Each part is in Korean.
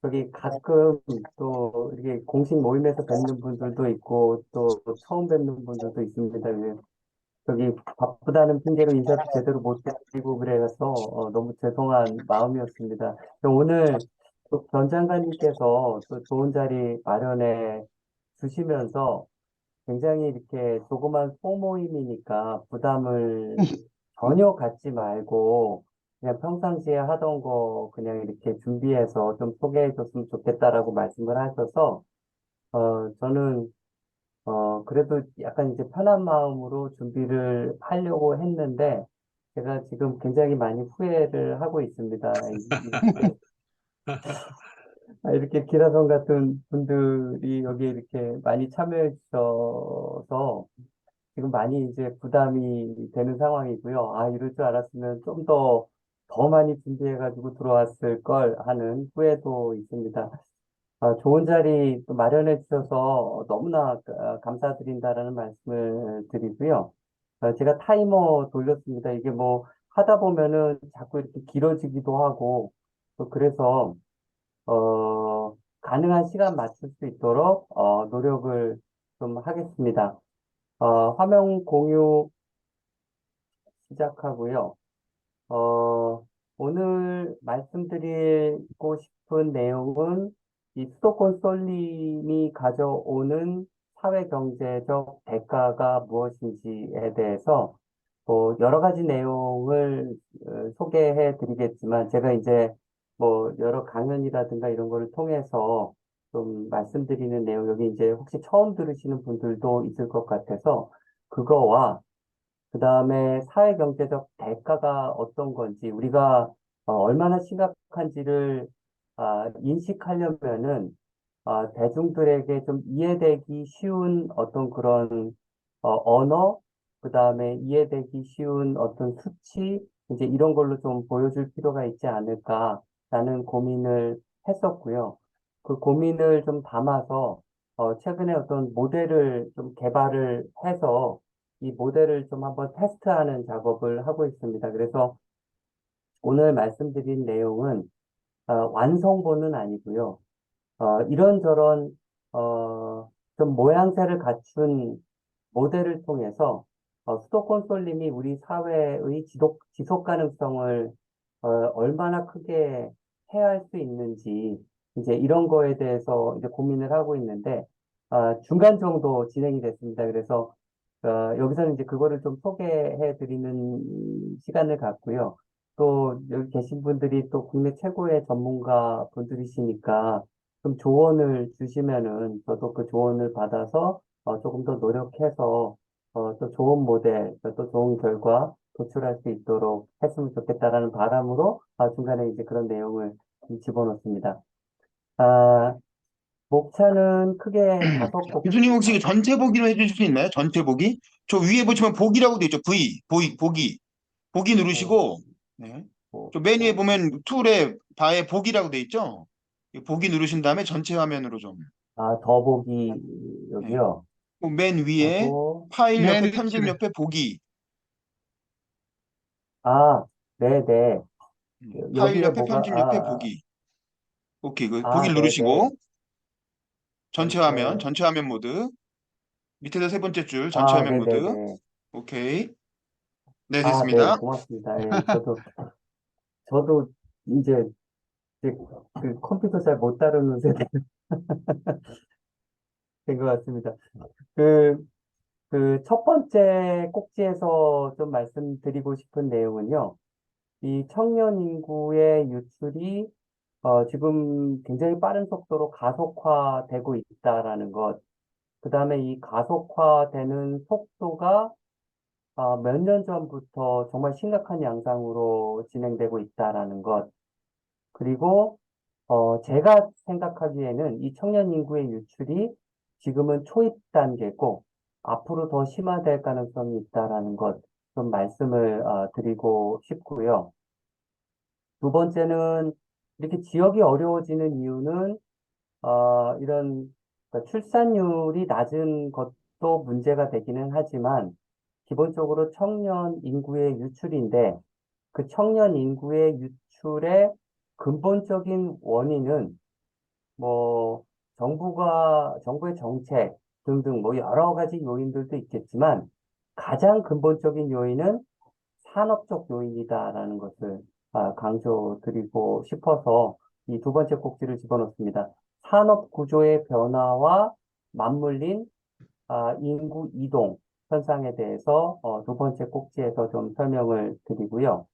저기 가끔 또 이렇게 공식 모임에서 뵙는 분들도 있고 또 처음 뵙는 분들도 있습니다. 저기 바쁘다는 핑계로 인사도 제대로 못 드리고 그래서 너무 죄송한 마음이었습니다. 오늘 또 변 장관님께서 또 좋은 자리 마련해 주시면서 굉장히 이렇게 조그만 소모임이니까 부담을 전혀 갖지 말고 그냥 평상시에 하던 거 그냥 이렇게 준비해서 좀 소개해 줬으면 좋겠다라고 말씀을 하셔서 저는 그래도 약간 이제 편한 마음으로 준비를 하려고 했는데 제가 지금 굉장히 많이 후회를 하고 있습니다. 이렇게 이렇게 기라성 같은 분들이 여기에 이렇게 많이 참여해 주셔서 지금 많이 이제 부담이 되는 상황이고요. 아, 이럴 줄 알았으면 좀 더 많이 준비해가지고 들어왔을 걸 하는 후회도 있습니다. 좋은 자리 또 마련해 주셔서 너무나 감사드린다라는 말씀을 드리고요. 제가 타이머 돌렸습니다. 이게 뭐 하다 보면은 자꾸 이렇게 길어지기도 하고 또 그래서 가능한 시간 맞출 수 있도록 노력을 좀 하겠습니다. 화면 공유 시작하고요. 오늘 말씀드리고 싶은 내용은 이 수도권 솔림이 가져오는 사회경제적 대가가 무엇인지에 대해서 여러 가지 내용을 소개해 드리겠지만 제가 이제 뭐 여러 강연이라든가 이런 거를 통해서 좀 말씀드리는 내용 여기 이제 혹시 처음 들으시는 분들도 있을 것 같아서 그거와 그 다음에 사회경제적 대가가 어떤 건지, 우리가 얼마나 심각한지를 인식하려면은 대중들에게 좀 이해되기 쉬운 어떤 그런 언어, 그 다음에 이해되기 쉬운 어떤 수치, 이제 이런 걸로 좀 보여줄 필요가 있지 않을까라는 고민을 했었고요. 그 고민을 좀 담아서 최근에 어떤 모델을 좀 개발을 해서 이 모델을 좀 한번 테스트하는 작업을 하고 있습니다. 그래서 오늘 말씀드린 내용은 완성본은 아니고요. 이런저런 좀 모양새를 갖춘 모델을 통해서 수도권 쏠림이 우리 사회의 지속 가능성을 얼마나 크게 해할 수 있는지 이제 이런 거에 대해서 이제 고민을 하고 있는데 중간 정도 진행이 됐습니다. 그래서 여기서는 이제 그거를 좀 소개해 드리는 시간을 갖고요. 또 여기 계신 분들이 또 국내 최고의 전문가 분들이시니까 좀 조언을 주시면은 저도 그 조언을 받아서 조금 더 노력해서 또 좋은 모델, 또 좋은 결과 도출할 수 있도록 했으면 좋겠다라는 바람으로 중간에 이제 그런 내용을 좀 집어넣습니다. 아, 목차는 크게 다섯 곡, 교수님 혹시 전체 보기로 해주실 수 있나요? 전체 보기? 저 위에 보시면 보기라고 되어 있죠. 보기. 보기 어, 누르시고, 네. 뭐, 저 맨 위에 뭐, 보면 툴에 바에 보기라고 되어 있죠. 이 보기 누르신 다음에 전체 화면으로 좀. 더보기 네. 여기요. 그맨 위에 하고, 파일 옆에 편집 옆에 보기. 아, 네네. 파일 여기에 옆에 뭐가, 편집 옆에 보기. 오케이. 그 보기를 네네. 누르시고 전체, 전체 화면 모드. 밑에서 세 번째 줄 전체 화면 모드. 네네네. 오케이. 네, 네, 됐습니다. 고맙습니다. 예, 저도 이제, 이제 그 컴퓨터 잘 못 다루는 세대 된 것 같습니다. 그, 그 첫 번째 꼭지에서 좀 말씀드리고 싶은 내용은요. 이 청년 인구의 유출이 지금 굉장히 빠른 속도로 가속화되고 있다라는 것. 그 다음에 이 가속화되는 속도가 몇 년 전부터 정말 심각한 양상으로 진행되고 있다라는 것. 그리고 제가 생각하기에는 이 청년 인구의 유출이 지금은 초입 단계고 앞으로 더 심화될 가능성이 있다라는 것 좀 말씀을 드리고 싶고요. 두 번째는 이렇게 지역이 어려워지는 이유는 이런 그러니까 출산율이 낮은 것도 문제가 되기는 하지만 기본적으로 청년 인구의 유출인데 그 청년 인구의 유출의 근본적인 원인은 뭐, 정부의 정책 등등 뭐 여러 가지 요인들도 있겠지만 가장 근본적인 요인은 산업적 요인이다라는 것을 강조드리고 싶어서 이 두 번째 꼭지를 집어넣습니다. 산업 구조의 변화와 맞물린 인구 이동 현상에 대해서 두 번째 꼭지에서 좀 설명을 드리고요.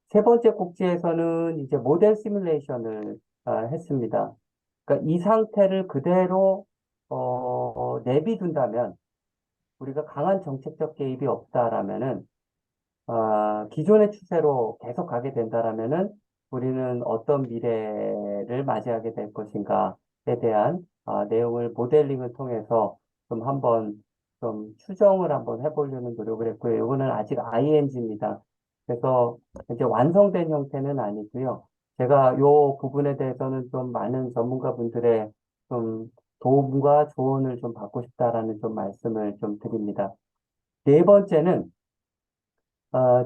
세 번째 꼭지에서는 이제 모델 시뮬레이션을 했습니다. 그러니까 이 상태를 그대로 내비둔다면 우리가 강한 정책적 개입이 없다라면은 기존의 추세로 계속 가게 된다라면은 우리는 어떤 미래를 맞이하게 될 것인가에 대한 내용을 모델링을 통해서 좀 한번 좀 추정을 한번 해보려는 노력을 했고요. 이거는 아직 ING입니다. 그래서 이제 완성된 형태는 아니고요. 제가 요 부분에 대해서는 좀 많은 전문가분들의 좀 도움과 조언을 좀 받고 싶다라는 좀 말씀을 좀 드립니다. 네 번째는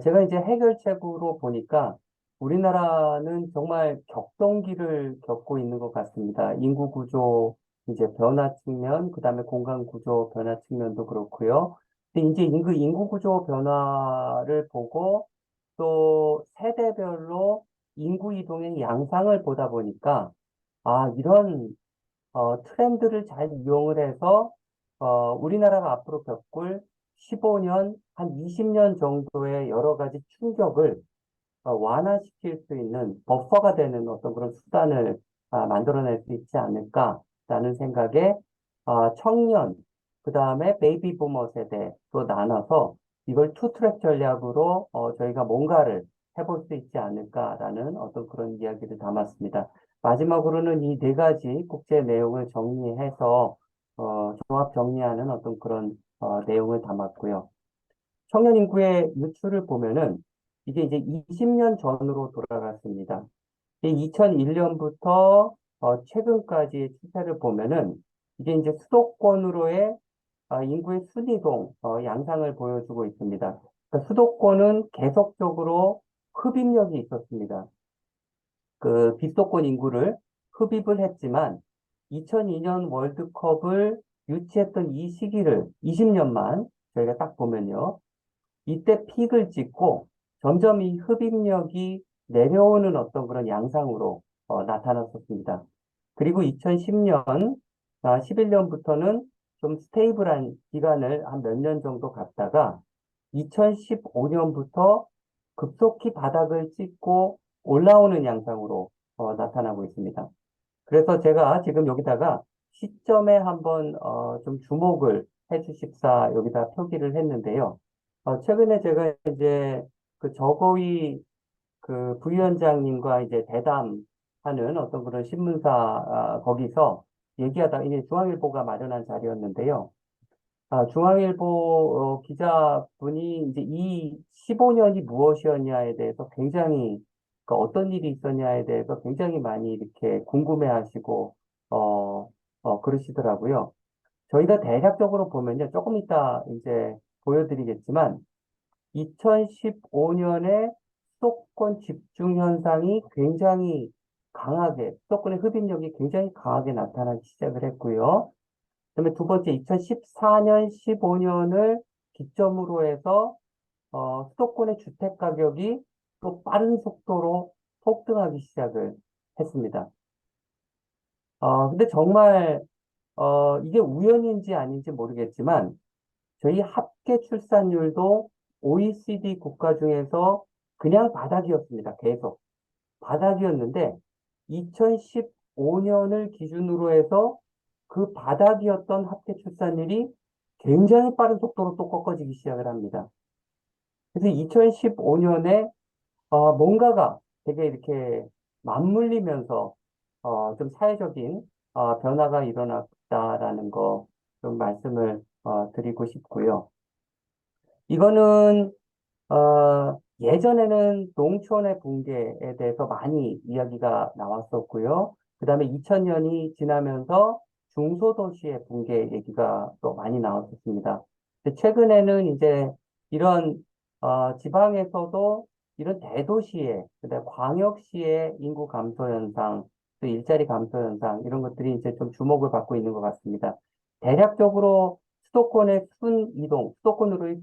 제가 이제 해결책으로 보니까 우리나라는 정말 격동기를 겪고 있는 것 같습니다. 인구 구조 이제 변화 측면, 그 다음에 공간 구조 변화 측면도 그렇고요. 근데 이제 인구 구조 변화를 보고 또 세대별로 인구 이동의 양상을 보다 보니까 이런 트렌드를 잘 이용을 해서, 우리나라가 앞으로 겪을 15년, 한 20년 정도의 여러 가지 충격을 완화시킬 수 있는 버퍼가 되는 어떤 그런 수단을 만들어낼 수 있지 않을까라는 생각에 청년, 그 다음에 베이비 부머 세대로 나눠서 이걸 투 트랙 전략으로 저희가 뭔가를 해볼 수 있지 않을까라는 어떤 그런 이야기를 담았습니다. 마지막으로는 이 네 가지 국제 내용을 정리해서 종합 정리하는 어떤 그런 내용을 담았고요. 청년 인구의 유출을 보면은 이게 이제 20년 전으로 돌아갔습니다. 2001년부터 최근까지의 추세를 보면은 이게 이제 수도권으로의 인구의 순이동 양상을 보여주고 있습니다. 그러니까 수도권은 계속적으로 흡입력이 있었습니다. 그 비수도권 인구를 흡입을 했지만 2002년 월드컵을 유치했던 이 시기를 20년만 저희가 딱 보면요. 이때 픽을 찍고 점점 이 흡입력이 내려오는 어떤 그런 양상으로 나타났었습니다. 그리고 2010년, 11년부터는 좀 스테이블한 기간을 한 몇 년 정도 갔다가 2015년부터 급속히 바닥을 찍고 올라오는 양상으로 나타나고 있습니다. 그래서 제가 지금 여기다가 시점에 한번 좀 주목을 해주십사 여기다 표기를 했는데요. 최근에 제가 이제 그 저거위 그 부위원장님과 이제 대담하는 어떤 그런 신문사 거기서 얘기하다 이게 중앙일보가 마련한 자리였는데요. 중앙일보 기자분이 이제 이 15년이 무엇이었냐에 대해서 굉장히 그 어떤 일이 있었냐에 대해서 굉장히 많이 이렇게 궁금해하시고 그러시더라고요. 저희가 대략적으로 보면요, 조금 이따 이제 보여드리겠지만 2015년에 수도권 집중 현상이 굉장히 강하게, 수도권의 흡입력이 굉장히 강하게 나타나기 시작을 했고요. 그다음에 두 번째, 2014년, 15년을 기점으로 해서 수도권의 주택 가격이 또 빠른 속도로 폭등하기 시작을 했습니다. 근데 정말 이게 우연인지 아닌지 모르겠지만 저희 합계 출산율도 OECD 국가 중에서 그냥 바닥이었습니다. 계속 바닥이었는데 2015년을 기준으로 해서 그 바닥이었던 합계 출산율이 굉장히 빠른 속도로 또 꺾어지기 시작을 합니다. 그래서 2015년에 뭔가가 되게 이렇게 맞물리면서 좀 사회적인 변화가 일어났다라는 거 좀 말씀을 드리고 싶고요. 이거는 예전에는 농촌의 붕괴에 대해서 많이 이야기가 나왔었고요. 그 다음에 2000년이 지나면서 중소도시의 붕괴 얘기가 또 많이 나왔었습니다. 근데 최근에는 이제 이런 지방에서도 이런 대도시의, 그다음에 광역시의 인구 감소 현상, 또 일자리 감소 현상, 이런 것들이 이제 좀 주목을 받고 있는 것 같습니다. 대략적으로 수도권으로의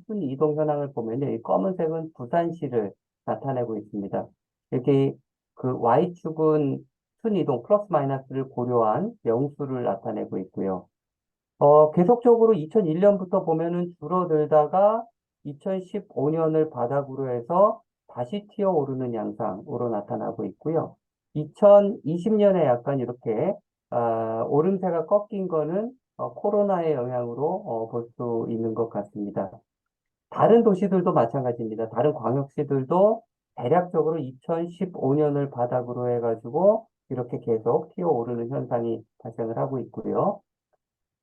순이동 현황을 보면요. 이 검은색은 부산시를 나타내고 있습니다. 이렇게 그 Y축은 순이동 플러스 마이너스를 고려한 명수를 나타내고 있고요. 계속적으로 2001년부터 보면은 줄어들다가 2015년을 바닥으로 해서 다시 튀어오르는 양상으로 나타나고 있고요. 2020년에 약간 이렇게 오름세가 꺾인 거는 코로나의 영향으로 볼 수 있는 것 같습니다. 다른 도시들도 마찬가지입니다. 다른 광역시들도 대략적으로 2015년을 바닥으로 해가지고 이렇게 계속 튀어오르는 현상이 발생을 하고 있고요.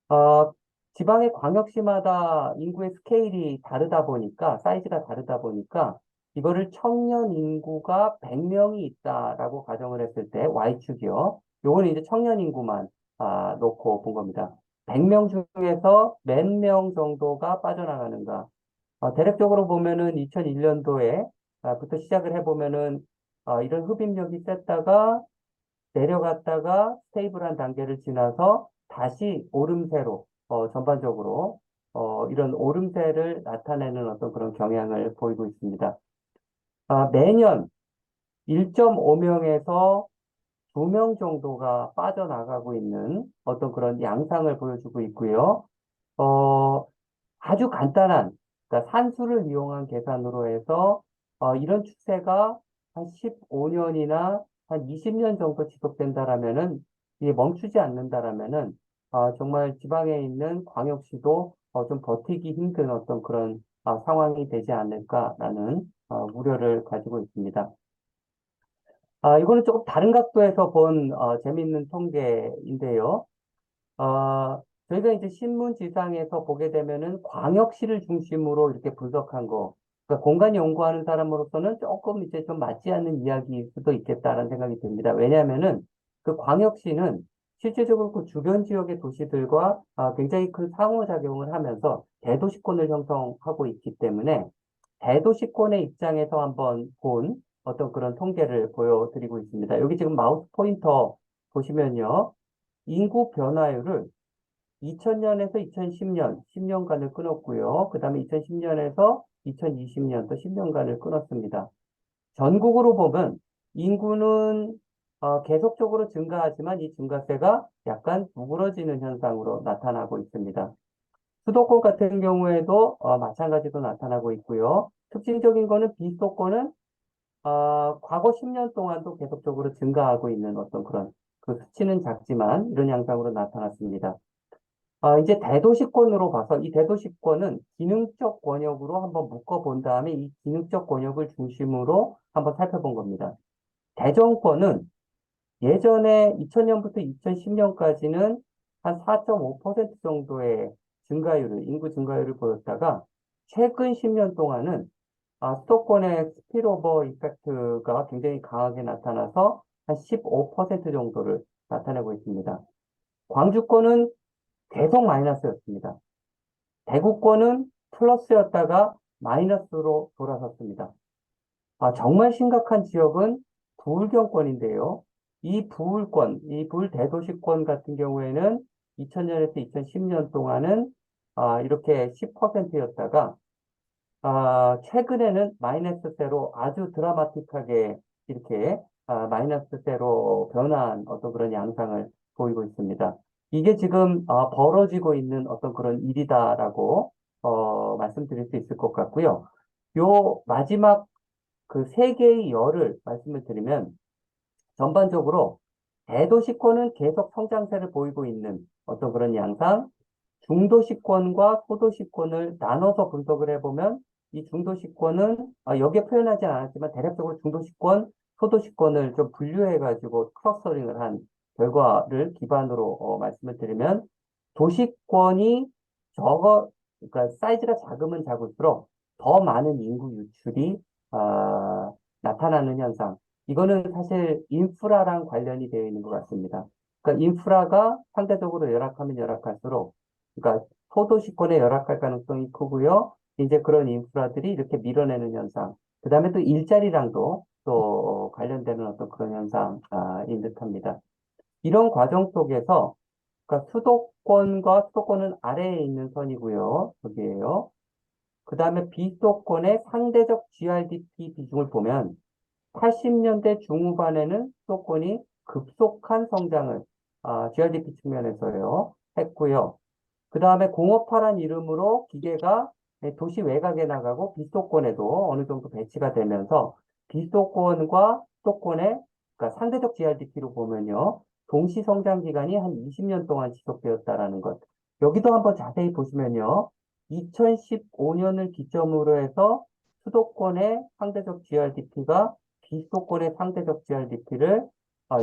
어, 지방의 광역시마다 인구의 스케일이 다르다 보니까, 사이즈가 다르다 보니까, 이거를 청년 인구가 100명이 있다라고 가정을 했을 때, Y축이요. 요거는 이제 청년 인구만, 놓고 본 겁니다. 100명 중에서 몇 명 정도가 빠져나가는가. 대략적으로 보면은 2001년도에, 부터 시작을 해보면은, 이런 흡입력이 셌다가, 내려갔다가 스테이블한 단계를 지나서 다시 오름세로 전반적으로 이런 오름세를 나타내는 어떤 그런 경향을 보이고 있습니다. 매년 1.5명에서 2명 정도가 빠져나가고 있는 어떤 그런 양상을 보여주고 있고요. 어, 아주 간단한, 그러니까 산수를 이용한 계산으로 해서, 이런 추세가 한 15년이나 한 20년 정도 지속된다라면은, 이게 멈추지 않는다라면은, 정말 지방에 있는 광역시도 좀 버티기 힘든 어떤 그런 상황이 되지 않을까라는 우려를 가지고 있습니다. 이거는 조금 다른 각도에서 본 재미있는 통계인데요. 저희가 이제 신문지상에서 보게 되면은 광역시를 중심으로 이렇게 분석한 거, 그러니까 공간 연구하는 사람으로서는 조금 이제 좀 맞지 않는 이야기일 수도 있겠다라는 생각이 듭니다. 왜냐하면은 그 광역시는 실제적으로 그 주변 지역의 도시들과 굉장히 큰 상호작용을 하면서 대도시권을 형성하고 있기 때문에 대도시권의 입장에서 한번 본 어떤 그런 통계를 보여드리고 있습니다. 여기 지금 마우스 포인터 보시면요. 인구 변화율을 2000년에서 2010년, 10년간을 끊었고요. 그 다음에 2010년에서 2020년 또 10년간을 끊었습니다. 전국으로 보면 인구는 계속적으로 증가하지만 이 증가세가 약간 누그러지는 현상으로 나타나고 있습니다. 수도권 같은 경우에도 마찬가지로 나타나고 있고요. 특징적인 거는 비수도권은 과거 10년 동안도 계속적으로 증가하고 있는 어떤 그런 그 수치는 작지만 이런 양상으로 나타났습니다. 이제 대도시권으로 봐서 이 대도시권은 기능적 권역으로 한번 묶어본 다음에 이 기능적 권역을 중심으로 한번 살펴본 겁니다. 대전권은 예전에 2000년부터 2010년까지는 한 4.5% 정도의 인구 증가율을 보였다가 최근 10년 동안은 수도권의 스피일오버 이펙트가 굉장히 강하게 나타나서 한 15% 정도를 나타내고 있습니다. 광주권은 계속 마이너스였습니다. 대구권은 플러스였다가 마이너스로 돌아섰습니다. 정말 심각한 지역은 부울경권인데요. 이 부울대도시권 같은 경우에는 2000년에서 2010년 동안은 이렇게 10%였다가 최근에는 마이너스세로 아주 드라마틱하게 이렇게 마이너스세로 변한 어떤 그런 양상을 보이고 있습니다. 이게 지금 벌어지고 있는 어떤 그런 일이다라고 말씀드릴 수 있을 것 같고요. 요 마지막 그 세 개의 열을 말씀을 드리면 전반적으로 대도시권은 계속 성장세를 보이고 있는 어떤 그런 양상, 중도시권과 소도시권을 나눠서 분석을 해보면 이 중도시권은 여기에 표현하지 않았지만 대략적으로 중도시권, 소도시권을 좀 분류해가지고 클러스터링을 한 결과를 기반으로 말씀을 드리면 도시권이 그러니까 사이즈가 작으면 작을수록 더 많은 인구 유출이 나타나는 현상. 이거는 사실 인프라랑 관련이 되어 있는 것 같습니다. 그러니까 인프라가 상대적으로 열악하면 열악할수록 그러니까 소도시권에 열악할 가능성이 크고요. 이제 그런 인프라들이 이렇게 밀어내는 현상. 그 다음에 또 일자리랑도 또 관련되는 어떤 그런 현상인 듯합니다. 이런 과정 속에서 그러니까 수도권과 수도권은 아래에 있는 선이고요. 여기에요. 그 다음에 비수도권의 상대적 GRDP 비중을 보면 80년대 중후반에는 수도권이 급속한 성장을 GRDP 측면에서요 했고요. 그 다음에 공업화란 이름으로 기계가 도시 외곽에 나가고 비수도권에도 어느 정도 배치가 되면서 비수도권과 수도권의 그러니까 상대적 GRDP로 보면요. 동시 성장 기간이 한 20년 동안 지속되었다라는 것. 여기도 한번 자세히 보시면요. 2015년을 기점으로 해서 수도권의 상대적 GRDP가 비수도권의 상대적 GRDP를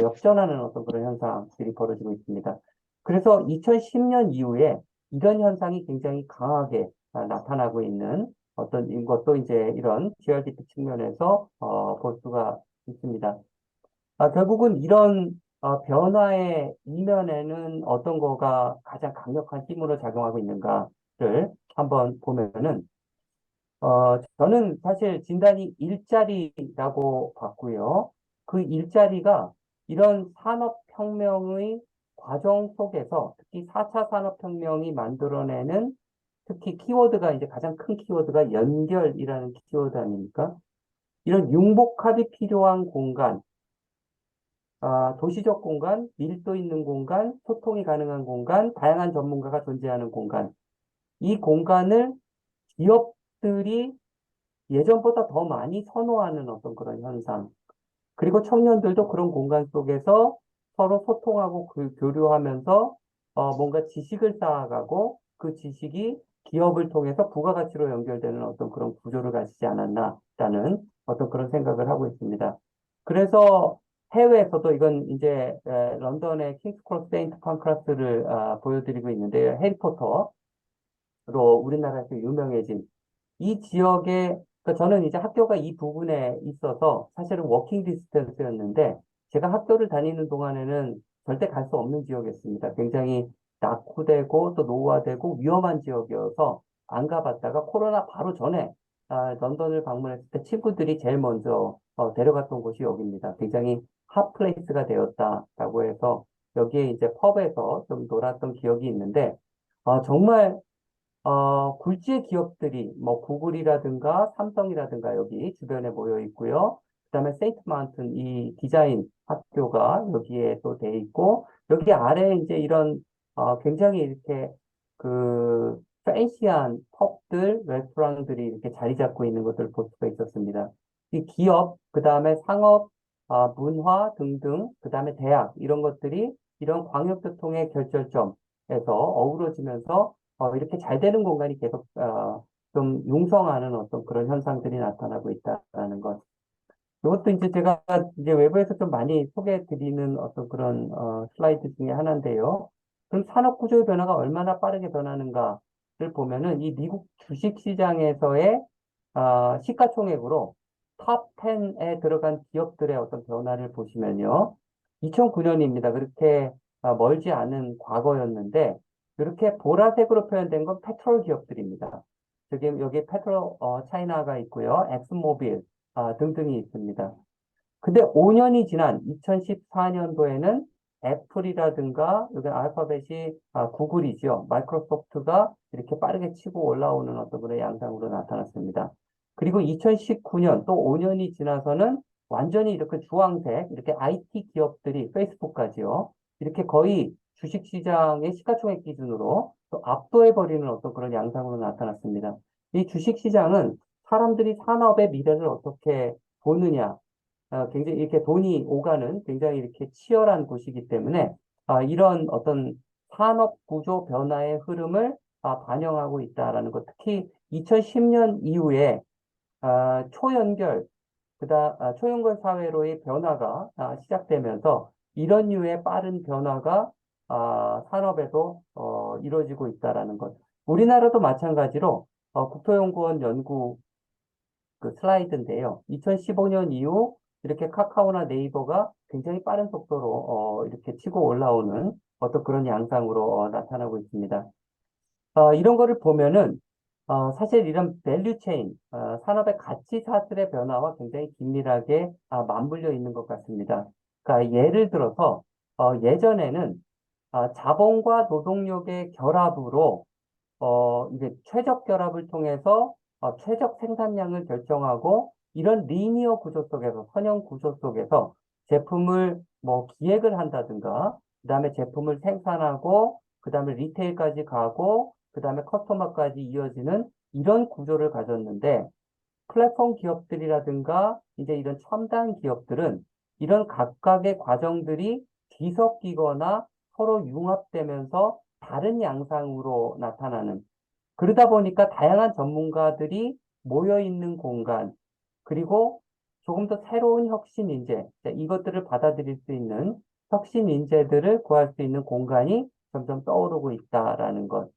역전하는 어떤 그런 현상들이 벌어지고 있습니다. 그래서 2010년 이후에 이런 현상이 굉장히 강하게 나타나고 있는 어떤 것도 이제 이런 GRDP 측면에서 볼 수가 있습니다. 결국은 이런 변화의 이면에는 어떤 거가 가장 강력한 힘으로 작용하고 있는가를 한번 보면은 저는 사실 진단이 일자리라고 봤고요. 그 일자리가 이런 산업혁명의 과정 속에서 특히 4차 산업혁명이 만들어내는 특히 키워드가 이제 가장 큰 키워드가 연결이라는 키워드 아닙니까? 이런 융복합이 필요한 공간, 도시적 공간, 밀도 있는 공간, 소통이 가능한 공간, 다양한 전문가가 존재하는 공간. 이 공간을 기업들이 예전보다 더 많이 선호하는 어떤 그런 현상. 그리고 청년들도 그런 공간 속에서 서로 소통하고 교류하면서 뭔가 지식을 쌓아가고 그 지식이 기업을 통해서 부가가치로 연결되는 어떤 그런 구조를 가지지 않았나라는 어떤 그런 생각을 하고 있습니다. 그래서 해외에서도 이건 이제 런던의 킹스 크로스 세인트 판크라스를 보여드리고 있는데요. 해리포터로 우리나라에서 유명해진 이 지역에, 그러니까 저는 이제 학교가 이 부분에 있어서 사실은 워킹 디스턴스였는데, 제가 학교를 다니는 동안에는 절대 갈 수 없는 지역이었습니다. 굉장히 낙후되고 또 노후화되고 위험한 지역이어서 안 가봤다가 코로나 바로 전에 런던을 방문했을 때 친구들이 제일 먼저 데려갔던 곳이 여기입니다. 굉장히 핫플레이스가 되었다라고 해서 여기에 이제 펍에서 좀 놀았던 기억이 있는데, 정말 굴지의 기업들이 뭐 구글이라든가 삼성이라든가 여기 주변에 모여 있고요. 그다음에 세인트 마운튼 이 디자인 학교가 여기에 또 돼 있고 여기 아래에 이제 이런 굉장히 이렇게 그 팬시한 펍들, 레스토랑들이 이렇게 자리 잡고 있는 것들을 볼 수가 있었습니다. 이 기업, 그다음에 상업, 문화 등등, 그다음에 대학 이런 것들이 이런 광역교통의 결절점에서 어우러지면서 이렇게 잘 되는 공간이 계속, 좀 융성하는 어떤 그런 현상들이 나타나고 있다라는 것. 이것도 이제 제가 이제 외부에서 좀 많이 소개해 드리는 어떤 그런, 슬라이드 중에 하나인데요. 그럼 산업 구조의 변화가 얼마나 빠르게 변하는가를 보면은 이 미국 주식 시장에서의, 시가총액으로 탑 10에 들어간 기업들의 어떤 변화를 보시면요. 2009년입니다. 그렇게 멀지 않은 과거였는데, 이렇게 보라색으로 표현된 건 페트롤 기업들입니다. 여기 페트롤 차이나가 있고요. 엑슨모빌 등등이 있습니다. 근데 5년이 지난 2014년도에는 애플이라든가 여기 알파벳이 구글이죠. 마이크로소프트가 이렇게 빠르게 치고 올라오는 어떤 그런 양상으로 나타났습니다. 그리고 2019년 또 5년이 지나서는 완전히 이렇게 주황색 이렇게 IT 기업들이 페이스북까지요. 이렇게 거의 주식시장의 시가총액 기준으로 또 압도해버리는 어떤 그런 양상으로 나타났습니다. 이 주식시장은 사람들이 산업의 미래를 어떻게 보느냐, 굉장히 이렇게 돈이 오가는 굉장히 이렇게 치열한 곳이기 때문에 이런 어떤 산업 구조 변화의 흐름을 반영하고 있다라는 것. 특히 2010년 이후에 초연결, 초연결 사회로의 변화가 시작되면서 이런 류의 빠른 변화가 산업에도 이루어지고 있다라는 것. 우리나라도 마찬가지로 국토연구원 연구 그 슬라이드인데요. 2015년 이후 이렇게 카카오나 네이버가 굉장히 빠른 속도로 이렇게 치고 올라오는 어떤 그런 양상으로 나타나고 있습니다. 이런 거를 보면은 사실 이런 밸류 체인, 산업의 가치 사슬의 변화와 굉장히 긴밀하게 맞물려 있는 것 같습니다. 그러니까 예를 들어서 예전에는 자본과 노동력의 결합으로 이제 최적 결합을 통해서 최적 생산량을 결정하고 이런 리니어 구조 속에서, 선형 구조 속에서 제품을 뭐 기획을 한다든가, 그 다음에 제품을 생산하고, 그 다음에 리테일까지 가고, 그 다음에 커스터머까지 이어지는 이런 구조를 가졌는데, 플랫폼 기업들이라든가 이제 이런 첨단 기업들은 이런 각각의 과정들이 뒤섞이거나 서로 융합되면서 다른 양상으로 나타나는, 그러다 보니까 다양한 전문가들이 모여 있는 공간, 그리고 조금 더 새로운 혁신 인재, 이것들을 받아들일 수 있는 혁신 인재들을 구할 수 있는 공간이 점점 떠오르고 있다라는 것.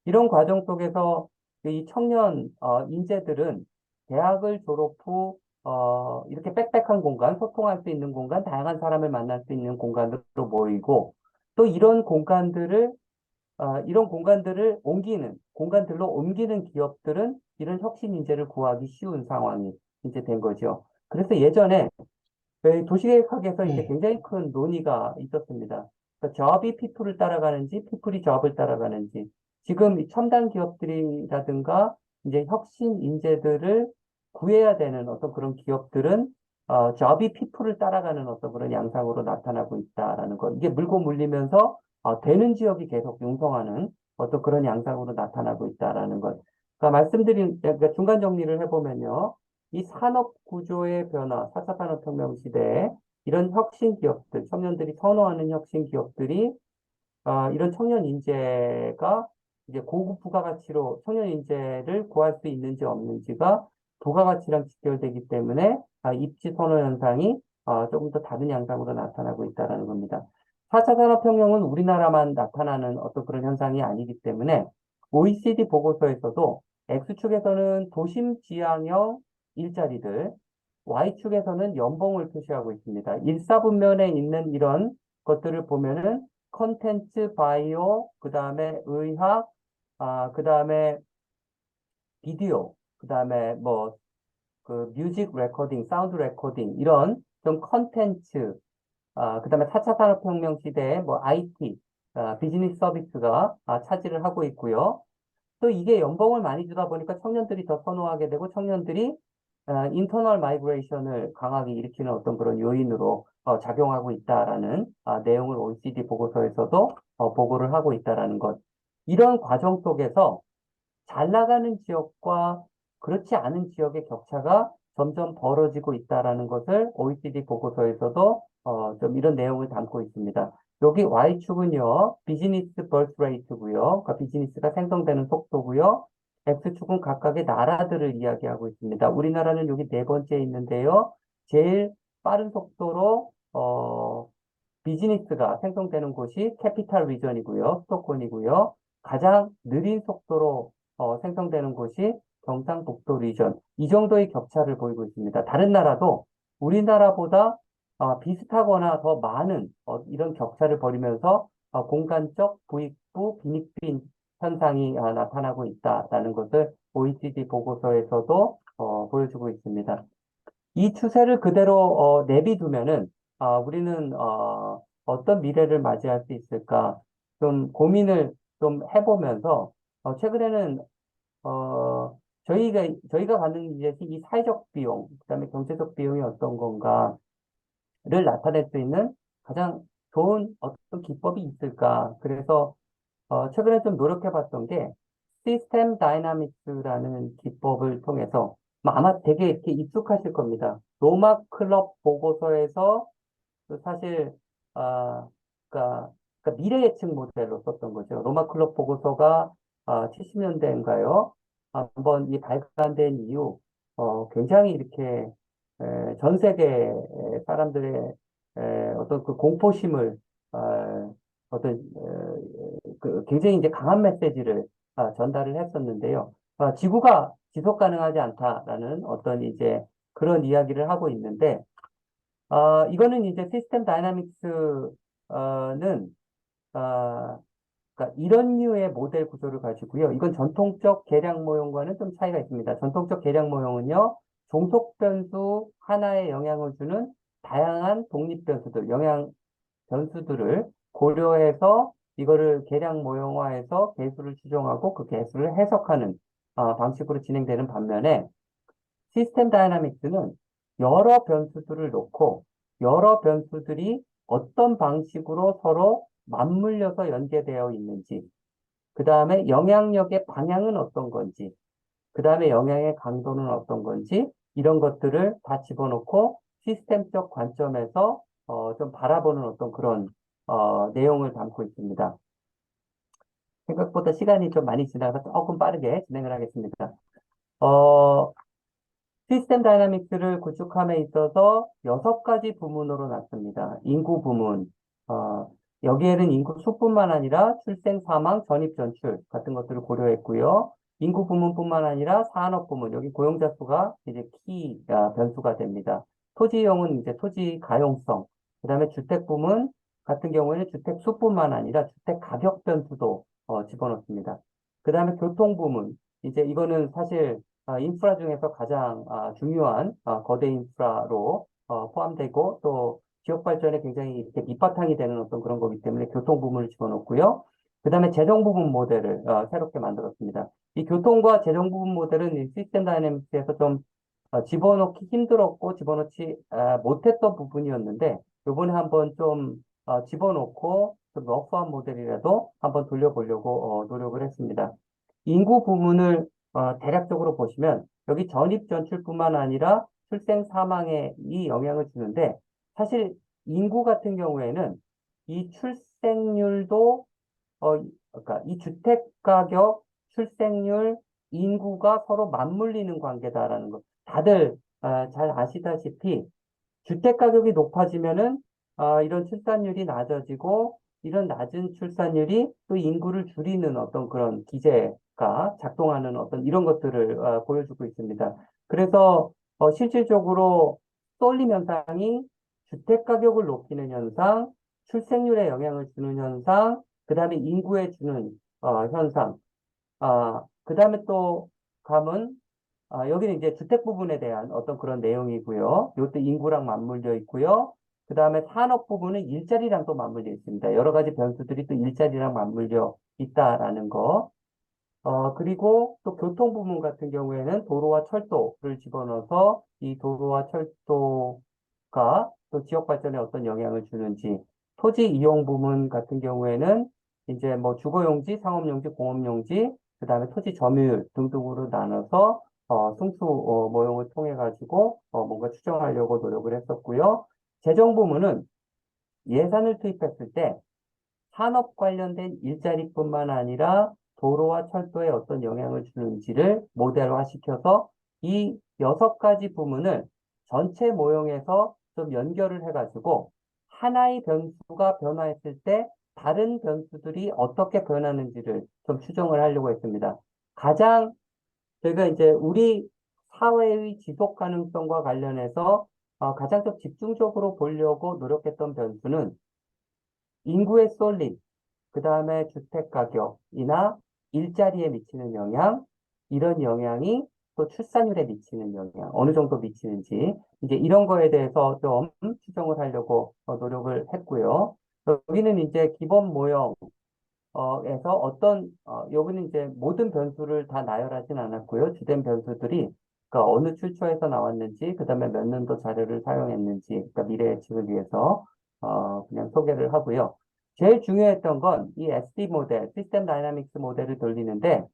이런 과정 속에서 이 청년 인재들은 대학을 졸업 후 이렇게 빽빽한 공간, 소통할 수 있는 공간, 다양한 사람을 만날 수 있는 공간으로 모이고 또 이런 공간들을 공간들로 옮기는 기업들은 이런 혁신 인재를 구하기 쉬운 상황이 이제 된 거죠. 그래서 예전에 저희 도시계획학에서 이제 네. 굉장히 큰 논의가 있었습니다. 그러니까 job이 people을 따라가는지, people이 job을 따라가는지. 지금 이 첨단 기업들이라든가 이제 혁신 인재들을 구해야 되는 어떤 그런 기업들은 job이 people을 따라가는 어떤 그런 양상으로 나타나고 있다라는 것. 이게 물고 물리면서 되는 지역이 계속 융성하는 어떤 그런 양상으로 나타나고 있다라는 것. 그러니까 중간 정리를 해보면요. 이 산업 구조의 변화, 4차 산업혁명 시대에 이런 혁신 기업들, 청년들이 선호하는 혁신 기업들이 이런 청년 인재가 이제 고급 부가가치로 청년 인재를 구할 수 있는지 없는지가 부가가치랑 직결되기 때문에 입지 선호 현상이 조금 더 다른 양상으로 나타나고 있다는 겁니다. 4차 산업혁명은 우리나라만 나타나는 어떤 그런 현상이 아니기 때문에 OECD 보고서에서도 X축에서는 도심 지향형 일자리들, Y축에서는 연봉을 표시하고 있습니다. 일사분면에 있는 이런 것들을 보면은 컨텐츠, 바이오, 그 다음에 의학, 그 다음에 비디오, 그 다음에 뭐, 그 뮤직 레코딩, 사운드 레코딩, 이런 좀 컨텐츠, 그 다음에 4차 산업혁명 시대에 뭐 IT, 비즈니스 서비스가 차지를 하고 있고요. 또 이게 연봉을 많이 주다 보니까 청년들이 더 선호하게 되고 청년들이 인터널 마이그레이션을 강하게 일으키는 어떤 그런 요인으로 작용하고 있다라는 내용을 OECD 보고서에서도 보고를 하고 있다라는 것. 이런 과정 속에서 잘 나가는 지역과 그렇지 않은 지역의 격차가 점점 벌어지고 있다라는 것을 OECD 보고서에서도 좀 이런 내용을 담고 있습니다. 여기 Y축은요, 비즈니스 버스 레이트고요. 그러니까 비즈니스가 생성되는 속도고요. X축은 각각의 나라들을 이야기하고 있습니다. 우리나라는 여기 네 번째에 있는데요. 제일 빠른 속도로 비즈니스가 생성되는 곳이 캐피탈 리전이고요. 수도권이고요. 가장 느린 속도로 생성되는 곳이 경상북도 리전. 이 정도의 격차를 보이고 있습니다. 다른 나라도 우리나라보다 비슷하거나 더 많은 이런 격차를 벌이면서 공간적 부익부 빈익빈 현상이 나타나고 있다라는 것을 OECD 보고서에서도 보여주고 있습니다. 이 추세를 그대로 내비두면은 우리는 어떤 미래를 맞이할 수 있을까 좀 고민을 좀 해보면서 최근에는 저희가 받는 이제 이 사회적 비용, 그다음에 경제적 비용이 어떤 건가를 나타낼 수 있는 가장 좋은 어떤 기법이 있을까? 그래서 최근에 좀 노력해봤던 게 시스템 다이나믹스라는 기법을 통해서 아마 되게 이렇게 익숙하실 겁니다. 로마 클럽 보고서에서 그 사실 아 그러니까 미래 예측 모델로 썼던 거죠. 로마 클럽 보고서가 70년대인가요? 한번 이 발간된 이후 굉장히 이렇게 전 세계 사람들의 어떤 그 공포심을 어떤 그 굉장히 이제 강한 메시지를 전달을 했었는데요. 지구가 지속 가능하지 않다라는 어떤 이제 그런 이야기를 하고 있는데 이거는 이제 시스템 다이나믹스는 그러니까 이런 류의 모델 구조를 가지고요. 이건 전통적 계량 모형과는 좀 차이가 있습니다. 전통적 계량 모형은요, 종속 변수 하나에 영향을 주는 다양한 독립 변수들, 변수들을 고려해서 이거를 계량 모형화해서 개수를 추정하고 그 개수를 해석하는 방식으로 진행되는 반면에 시스템 다이나믹스는 여러 변수들을 놓고 여러 변수들이 어떤 방식으로 서로 맞물려서 연계되어 있는지, 그 다음에 영향력의 방향은 어떤 건지, 그 다음에 영향의 강도는 어떤 건지, 이런 것들을 다 집어넣고 시스템적 관점에서 좀 바라보는 어떤 그런 내용을 담고 있습니다. 생각보다 시간이 좀 많이 지나서 조금 빠르게 진행을 하겠습니다. 어, 시스템 다이나믹스를 구축함에 있어서 6가지 부문으로 났습니다. 인구 부문, 어, 여기에는 인구 수뿐만 아니라 출생, 사망, 전입, 전출 같은 것들을 고려했고요. 인구 부문뿐만 아니라 산업 부문, 여기 고용자 수가 이제 키 변수가 됩니다. 토지 이용은 이제 토지 가용성, 그다음에 주택 부문 같은 경우에는 주택 수뿐만 아니라 주택 가격 변수도 집어넣습니다. 그다음에 교통 부문, 이제 이거는 사실 인프라 중에서 가장 중요한 거대 인프라로 포함되고 또 지역 발전에 굉장히 이렇게 밑바탕이 되는 어떤 그런 거기 때문에 교통 부문을 집어넣고요. 그 다음에 재정 부분 모델을 새롭게 만들었습니다. 이 교통과 재정 부분 모델은 이 시스템 다이내믹스에서 좀 집어넣기 힘들었고 집어넣지 못했던 부분이었는데 요번에 한번 좀 집어넣고 좀 러프한 모델이라도 한번 돌려보려고 노력을 했습니다. 인구 부문을 대략적으로 보시면 여기 전입 전출뿐만 아니라 출생 사망에 이 영향을 주는데 사실 인구 같은 경우에는 이 출생률도 그러니까 이 주택 가격, 출생률, 인구가 서로 맞물리는 관계다라는 것. 다들 잘 아시다시피 주택 가격이 높아지면은 이런 출산율이 낮아지고 이런 낮은 출산율이 또 인구를 줄이는 어떤 그런 기제가 작동하는 어떤 이런 것들을 보여주고 있습니다. 그래서 실질적으로 쏠림 현상이 주택 가격을 높이는 현상, 출생률에 영향을 주는 현상, 그 다음에 인구에 주는 현상, 그 다음에 또 감은 여기는 이제 주택 부분에 대한 어떤 그런 내용이고요. 이것도 인구랑 맞물려 있고요. 그 다음에 산업 부분은 일자리랑 또 맞물려 있습니다. 여러 가지 변수들이 또 일자리랑 맞물려 있다라는 거. 그리고 또 교통 부분 같은 경우에는 도로와 철도를 집어넣어서 이 도로와 철도가 또 지역 발전에 어떤 영향을 주는지, 토지 이용 부분 같은 경우에는 이제 뭐 주거용지, 상업용지, 공업용지, 그 다음에 토지 점유율 등등으로 나눠서 승수 모형을 통해 가지고 뭔가 추정하려고 노력을 했었고요. 재정 부문은 예산을 투입했을 때 산업 관련된 일자리뿐만 아니라 도로와 철도에 어떤 영향을 주는지를 모델화시켜서 이 6가지 부문을 전체 모형에서 좀 연결을 해가지고 하나의 변수가 변화했을 때 다른 변수들이 어떻게 변하는지를 좀 추정을 하려고 했습니다. 가장 저희가 이제 우리 사회의 지속 가능성과 관련해서 가장 좀 집중적으로 보려고 노력했던 변수는 인구의 쏠림, 그 다음에 주택 가격이나 일자리에 미치는 영향, 이런 영향이 또 출산율에 미치는 영향, 어느 정도 미치는지, 이제 이런 거에 대해서 좀 추정을 하려고 노력을 했고요. 여기는 이제 기본 모형, 에서 여기는 이제 모든 변수를 다 나열하진 않았고요. 주된 변수들이, 그러니까 어느 출처에서 나왔는지, 그 다음에 몇 년도 자료를 사용했는지, 그러니까 미래 예측을 위해서, 그냥 소개를 하고요. 제일 중요했던 건 이 SD 모델, 시스템 다이나믹스 모델을 돌리는데,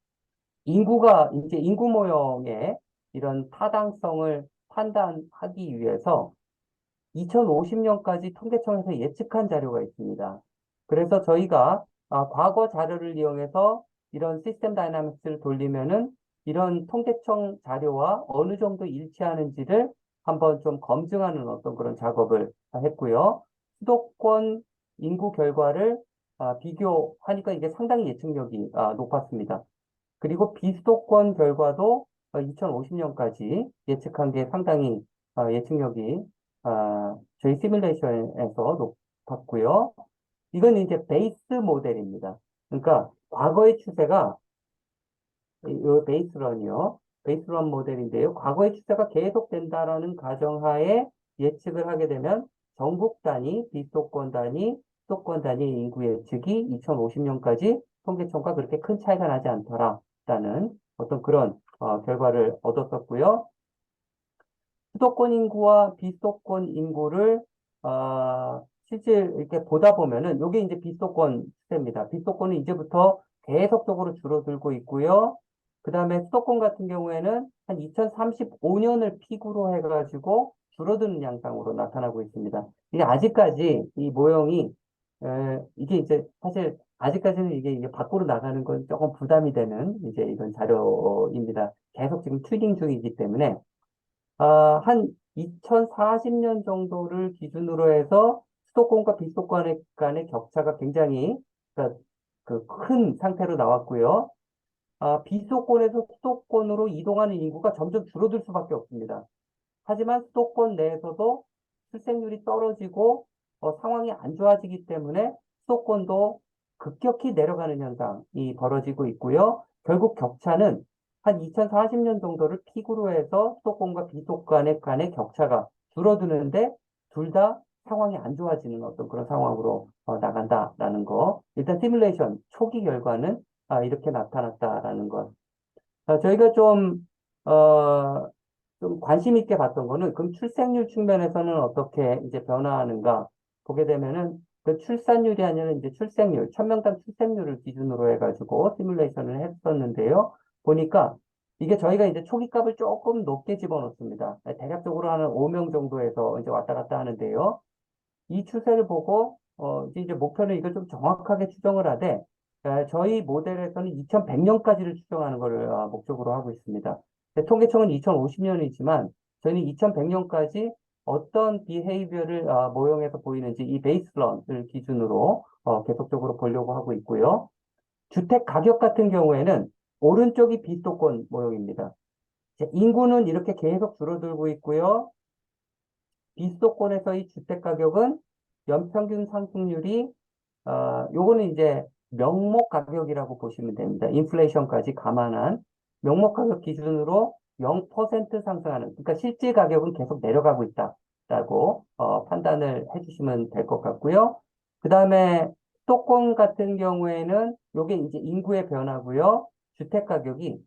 이제 인구 모형의 이런 타당성을 판단하기 위해서 2050년까지 통계청에서 예측한 자료가 있습니다. 그래서 저희가 과거 자료를 이용해서 이런 시스템 다이나믹스를 돌리면은 이런 통계청 자료와 어느 정도 일치하는지를 한번 좀 검증하는 어떤 그런 작업을 했고요. 수도권 인구 결과를 비교하니까 이게 상당히 예측력이 높았습니다. 그리고 비수도권 결과도 2050년까지 예측한 게 상당히 예측력이 저희 시뮬레이션에서 높았고요. 이건 이제 베이스 모델입니다. 그러니까 과거의 추세가 이 베이스런이요. 베이스런 모델인데요. 과거의 추세가 계속된다라는 가정하에 예측을 하게 되면 전국 단위, 비수도권 단위, 수도권 단위 인구 예측이 2050년까지 통계청과 그렇게 큰 차이가 나지 않더라라는 어떤 그런 결과를 얻었었고요. 수도권 인구와 비수도권 인구를 실제 이렇게 보다 보면은 이게 이제 비수도권 추세입니다. 비수도권은 이제부터 계속적으로 줄어들고 있고요. 그 다음에 수도권 같은 경우에는 한 2035년을 피크로 해가지고 줄어드는 양상으로 나타나고 있습니다. 이게 아직까지 이 모형이 이게 이제 사실 아직까지는 이게 밖으로 나가는 건 조금 부담이 되는 이제 이런 자료입니다. 계속 지금 튜닝 중이기 때문에 한 2040년 정도를 기준으로 해서 수도권과 비수도권 간의 격차가 굉장히 그 큰 상태로 나왔고요. 비수도권에서 수도권으로 이동하는 인구가 점점 줄어들 수밖에 없습니다. 하지만 수도권 내에서도 출생률이 떨어지고 상황이 안 좋아지기 때문에 수도권도 급격히 내려가는 현상이 벌어지고 있고요. 결국 격차는 한 2040년 정도를 픽으로 해서 수도권과 비수도권 간의 격차가 줄어드는데 둘 다 상황이 안 좋아지는 어떤 그런 상황으로 나간다라는 거. 일단 시뮬레이션 초기 결과는 이렇게 나타났다라는 것. 저희가 좀 관심 있게 봤던 거는 그럼 출생률 측면에서는 어떻게 이제 변화하는가 보게 되면은 그 출산율이 아니라 이제 출생률, 1000명당 출생률을 기준으로 해가지고 시뮬레이션을 했었는데요. 보니까 이게 저희가 이제 초기 값을 조금 높게 집어넣습니다. 대략적으로 한 5명 정도에서 이제 왔다 갔다 하는데요. 이 추세를 보고 이제 목표는 이걸 좀 정확하게 추정을 하되 저희 모델에서는 2100년까지를 추정하는 것을 목적으로 하고 있습니다. 통계청은 2050년이지만 저희는 2100년까지 어떤 비헤이비어를 모형에서 보이는지 이 베이스런을 기준으로 계속적으로 보려고 하고 있고요. 주택 가격 같은 경우에는 오른쪽이 비수도권 모형입니다. 인구는 이렇게 계속 줄어들고 있고요. 비수도권에서의 주택 가격은 연평균 상승률이 요거는 이제 명목 가격이라고 보시면 됩니다. 인플레이션까지 감안한 명목 가격 기준으로 0% 상승하는, 그러니까 실질 가격은 계속 내려가고 있다라고 판단을 해주시면 될 것 같고요. 그 다음에 수도권 같은 경우에는 요게 이제 인구의 변화고요. 주택 가격이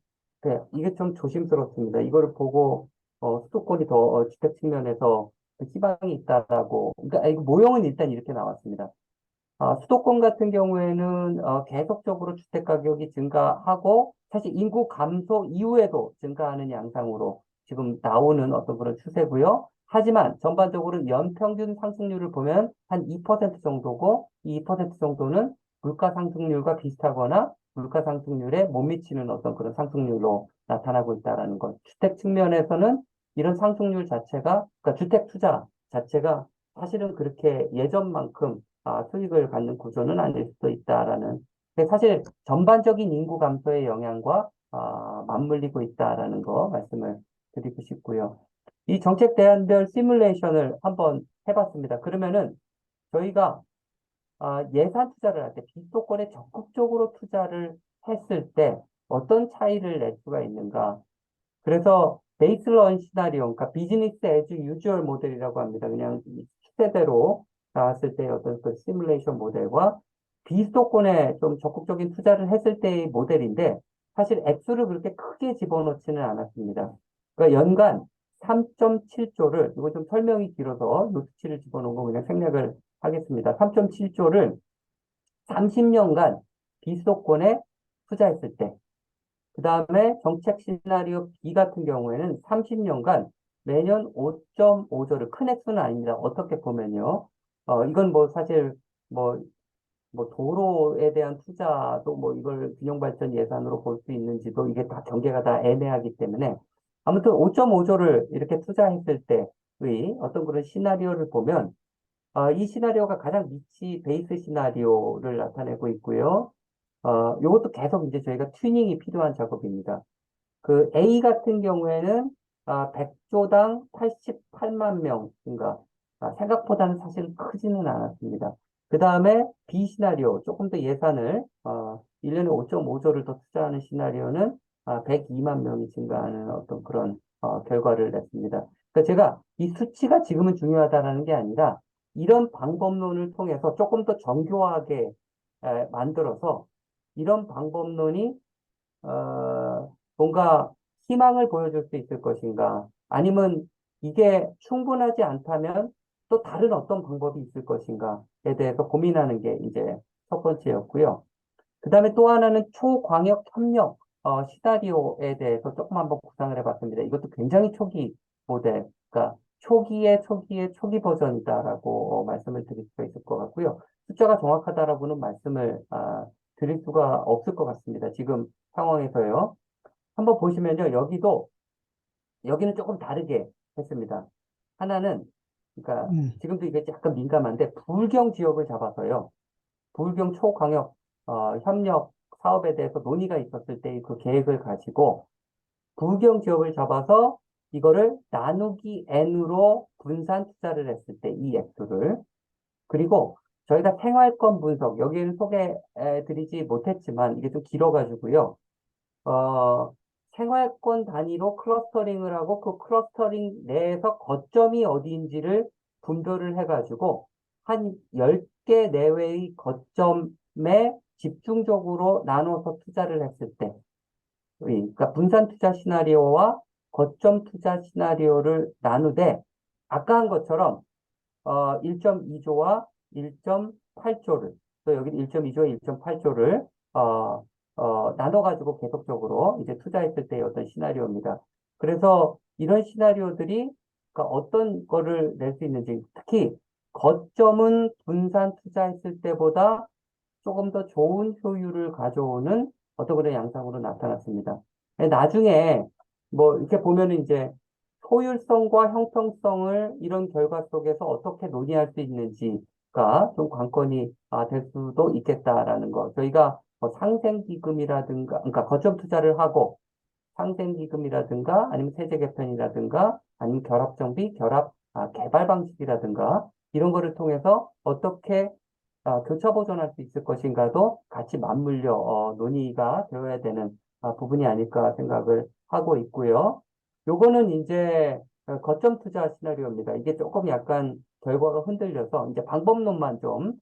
이게 좀 조심스럽습니다. 이거를 보고 수도권이 더 주택 측면에서 희망이 있다라고. 그러니까 이거 모형은 일단 이렇게 나왔습니다. 수도권 같은 경우에는 계속적으로 주택 가격이 증가하고 사실 인구 감소 이후에도 증가하는 양상으로 지금 나오는 어떤 그런 추세고요. 하지만 전반적으로 연평균 상승률을 보면 한 2% 정도고 이 2% 정도는 물가 상승률과 비슷하거나 물가 상승률에 못 미치는 어떤 그런 상승률로 나타나고 있다라는 것. 주택 측면에서는 이런 상승률 자체가 그러니까 주택 투자 자체가 사실은 그렇게 예전만큼 수익을 받는 구조는 아닐 수도 있다라는. 근데 사실 전반적인 인구 감소의 영향과 맞물리고 있다라는 거 말씀을 드리고 싶고요. 이 정책 대안별 시뮬레이션을 한번 해봤습니다. 그러면은 저희가 예산 투자를 할 때 비수도권에 적극적으로 투자를 했을 때 어떤 차이를 낼 수가 있는가? 그래서 베이스런 시나리오, 그러니까 비즈니스 애즈 유주얼 모델이라고 합니다. 그냥 추세대로 나왔을 때 어떤 그 시뮬레이션 모델과 비수도권에 좀 적극적인 투자를 했을 때의 모델인데 사실 액수를 그렇게 크게 집어넣지는 않았습니다. 그러니까 연간 3.7조를, 이거 좀 설명이 길어서 노트치를 집어넣은 거 그냥 생략을 하겠습니다. 3.7조를 30년간 비수도권에 투자했을 때, 그 다음에 정책 시나리오 B 같은 경우에는 30년간 매년 5.5조를, 큰 액수는 아닙니다. 어떻게 보면요. 이건 뭐 사실 뭐, 뭐 도로에 대한 투자도 뭐 이걸 균형발전 예산으로 볼 수 있는지도 이게 다 경계가 다 애매하기 때문에 아무튼 5.5조를 이렇게 투자했을 때의 어떤 그런 시나리오를 보면 이 시나리오가 가장 니치 베이스 시나리오를 나타내고 있고요. 요것도 계속 이제 저희가 튜닝이 필요한 작업입니다. 그 A 같은 경우에는 100조당 88만 명 증가. 생각보다는 사실 크지는 않았습니다. 그 다음에 B 시나리오, 조금 더 예산을 1년에 5.5조를 더 투자하는 시나리오는 102만 명이 증가하는 어떤 그런 결과를 냈습니다. 그러니까 제가 이 수치가 지금은 중요하다라는 게 아니라 이런 방법론을 통해서 조금 더 정교하게 만들어서 이런 방법론이 뭔가 희망을 보여줄 수 있을 것인가? 아니면 이게 충분하지 않다면 또 다른 어떤 방법이 있을 것인가에 대해서 고민하는 게 이제 첫 번째였고요. 그 다음에 또 하나는 초광역 협력 시나리오에 대해서 조금 한번 구상을 해봤습니다. 이것도 굉장히 초기 모델, 그러니까 초기의 초기 버전이다라고 말씀을 드릴 수가 있을 것 같고요. 숫자가 정확하다라고는 말씀을 드릴 수가 없을 것 같습니다. 지금 상황에서요. 한번 보시면요. 여기는 조금 다르게 했습니다. 하나는, 그러니까 지금도 이게 약간 민감한데, 불경 지역을 잡아서요. 불경 초광역 협력 사업에 대해서 논의가 있었을 때 그 계획을 가지고 불경 지역을 잡아서 이거를 나누기 n으로 분산 투자를 했을 때 이 액수를 그리고 저희가 생활권 분석 여기에는 소개해 드리지 못했지만 이게 좀 길어가지고요. 어, 생활권 단위로 클러스터링을 하고 그 클러스터링 내에서 거점이 어디인지를 분별을 해가지고 한 10개 내외의 거점에 집중적으로 나눠서 투자를 했을 때, 그러니까 분산 투자 시나리오와 거점 투자 시나리오를 나누되 아까 한 것처럼 1.2조와 1.8조를, 또 여기 1.2조와 1.8조를, 나눠가지고 계속적으로 이제 투자했을 때의 어떤 시나리오입니다. 그래서 이런 시나리오들이 그러니까 어떤 거를 낼 수 있는지, 특히 거점은 분산 투자했을 때보다 조금 더 좋은 효율을 가져오는 어떤 그런 양상으로 나타났습니다. 나중에 뭐 이렇게 보면은 이제 효율성과 형평성을 이런 결과 속에서 어떻게 논의할 수 있는지가 좀 관건이 될 수도 있겠다라는 거. 저희가 뭐 상생기금이라든가, 그러니까 거점 투자를 하고 상생기금이라든가 아니면 세제 개편이라든가 아니면 결합정비, 결합 개발 방식이라든가 이런 거를 통해서 어떻게 교차 보존할 수 있을 것인가도 같이 맞물려 논의가 되어야 되는 부분이 아닐까 생각을 하고 있고요. 요거는 이제 거점 투자 시나리오입니다. 이게 조금 약간 결과가 흔들려서 이제 방법론만 좀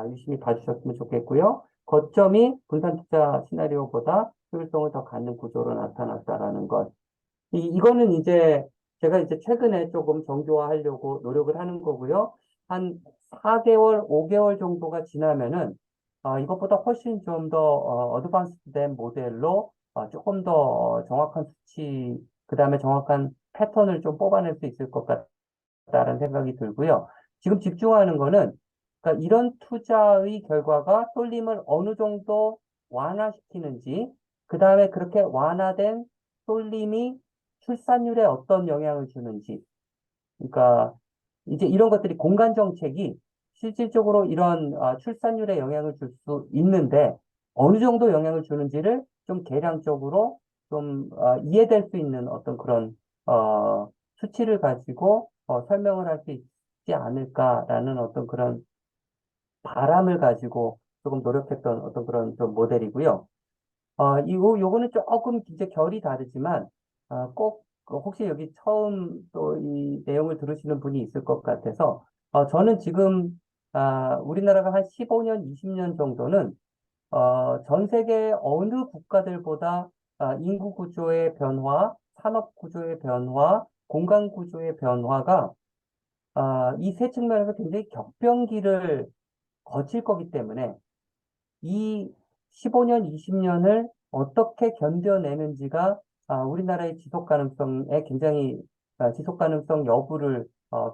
유심히 봐주셨으면 좋겠고요. 거점이 분산 투자 시나리오보다 효율성을 더 갖는 구조로 나타났다라는 것. 이거는 이제 제가 이제 최근에 조금 정교화하려고 노력을 하는 거고요. 한 4개월, 5개월 정도가 지나면은 이것보다 훨씬 좀 더 어드밴스된 모델로 조금 더 정확한 수치, 그다음에 정확한 패턴을 좀 뽑아낼 수 있을 것 같다는 생각이 들고요. 지금 집중하는 거는 그러니까 이런 투자의 결과가 쏠림을 어느 정도 완화시키는지, 그다음에 그렇게 완화된 쏠림이 출산율에 어떤 영향을 주는지, 그러니까 이제 이런 것들이 공간 정책이 실질적으로 이런 출산율에 영향을 줄 수 있는데 어느 정도 영향을 주는지를 좀 계량적으로 좀 이해될 수 있는 어떤 그런 수치를 가지고 설명을 할 수 있지 않을까라는 어떤 그런 바람을 가지고 조금 노력했던 어떤 그런 좀 모델이고요. 요거는 조금 이제 결이 다르지만, 꼭, 혹시 여기 처음 또 이 내용을 들으시는 분이 있을 것 같아서, 저는 지금, 우리나라가 한 15년, 20년 정도는, 전 세계 어느 국가들보다, 인구 구조의 변화, 산업 구조의 변화, 공간 구조의 변화가, 이 세 측면에서 굉장히 격변기를 거칠 거기 때문에, 이 15년, 20년을 어떻게 견뎌내는지가 우리나라의 지속 가능성에 굉장히 지속 가능성 여부를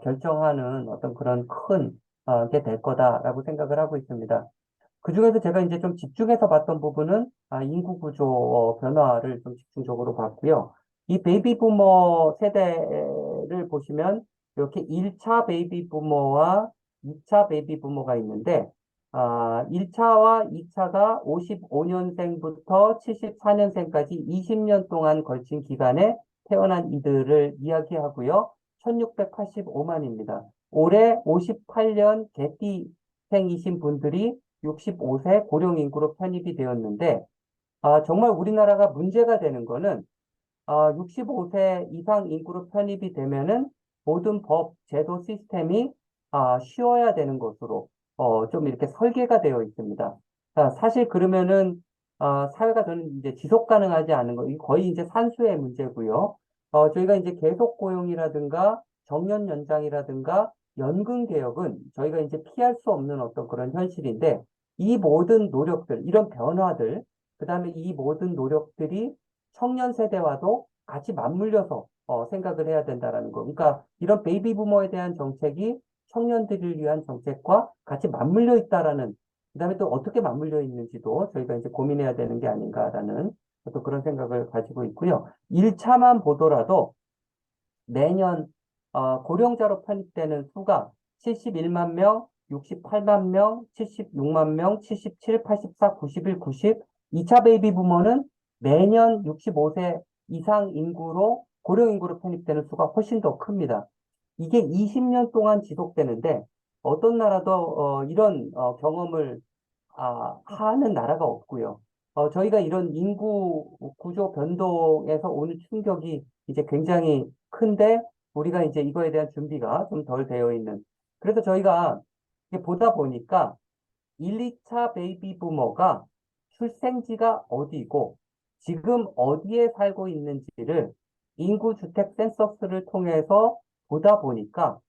결정하는 어떤 그런 큰 게 될 거다라고 생각을 하고 있습니다. 그중에서 제가 이제 좀 집중해서 봤던 부분은 인구 구조 변화를 좀 집중적으로 봤고요. 이 베이비 부머 세대를 보시면 이렇게 1차 베이비 부머와 2차 베이비 부머가 있는데 1차와 2차가 55년생부터 74년생까지 20년 동안 걸친 기간에 태어난 이들을 이야기하고요. 1685만입니다. 올해 58년 개띠생이신 분들이 65세 고령 인구로 편입이 되었는데, 정말 우리나라가 문제가 되는 거는 65세 이상 인구로 편입이 되면은 모든 법, 제도 시스템이 쉬어야 되는 것으로 좀 이렇게 설계가 되어 있습니다. 자, 사실 그러면은 사회가 저는 이제 지속 가능하지 않은 거, 이 거의 이제 산수의 문제고요. 저희가 이제 계속 고용이라든가 정년 연장이라든가 연금 개혁은 저희가 이제 피할 수 없는 어떤 그런 현실인데 이 모든 노력들, 이런 변화들, 그다음에 이 모든 노력들이 청년 세대와도 같이 맞물려서 생각을 해야 된다라는 거. 그러니까 이런 베이비 부머에 대한 정책이 청년들을 위한 정책과 같이 맞물려 있다라는, 그다음에 또 어떻게 맞물려 있는지도 저희가 이제 고민해야 되는 게 아닌가라는 또 그런 생각을 가지고 있고요. 1차만 보더라도 매년 고령자로 편입되는 수가 71만 명, 68만 명, 76만 명, 77, 84, 91, 90. 2차 베이비 부머는 매년 65세 이상 인구로 고령 인구로 편입되는 수가 훨씬 더 큽니다. 이게 20년 동안 지속되는데 어떤 나라도 이런 경험을 하는 나라가 없고요. 저희가 이런 인구 구조 변동에서 오는 충격이 이제 굉장히 큰데 우리가 이제 이거에 대한 준비가 좀 덜 되어 있는. 그래서 저희가 이게 보다 보니까 1, 2차 베이비 부머가 출생지가 어디고 지금 어디에 살고 있는지를 인구 주택 센서스를 통해서 보다 보니까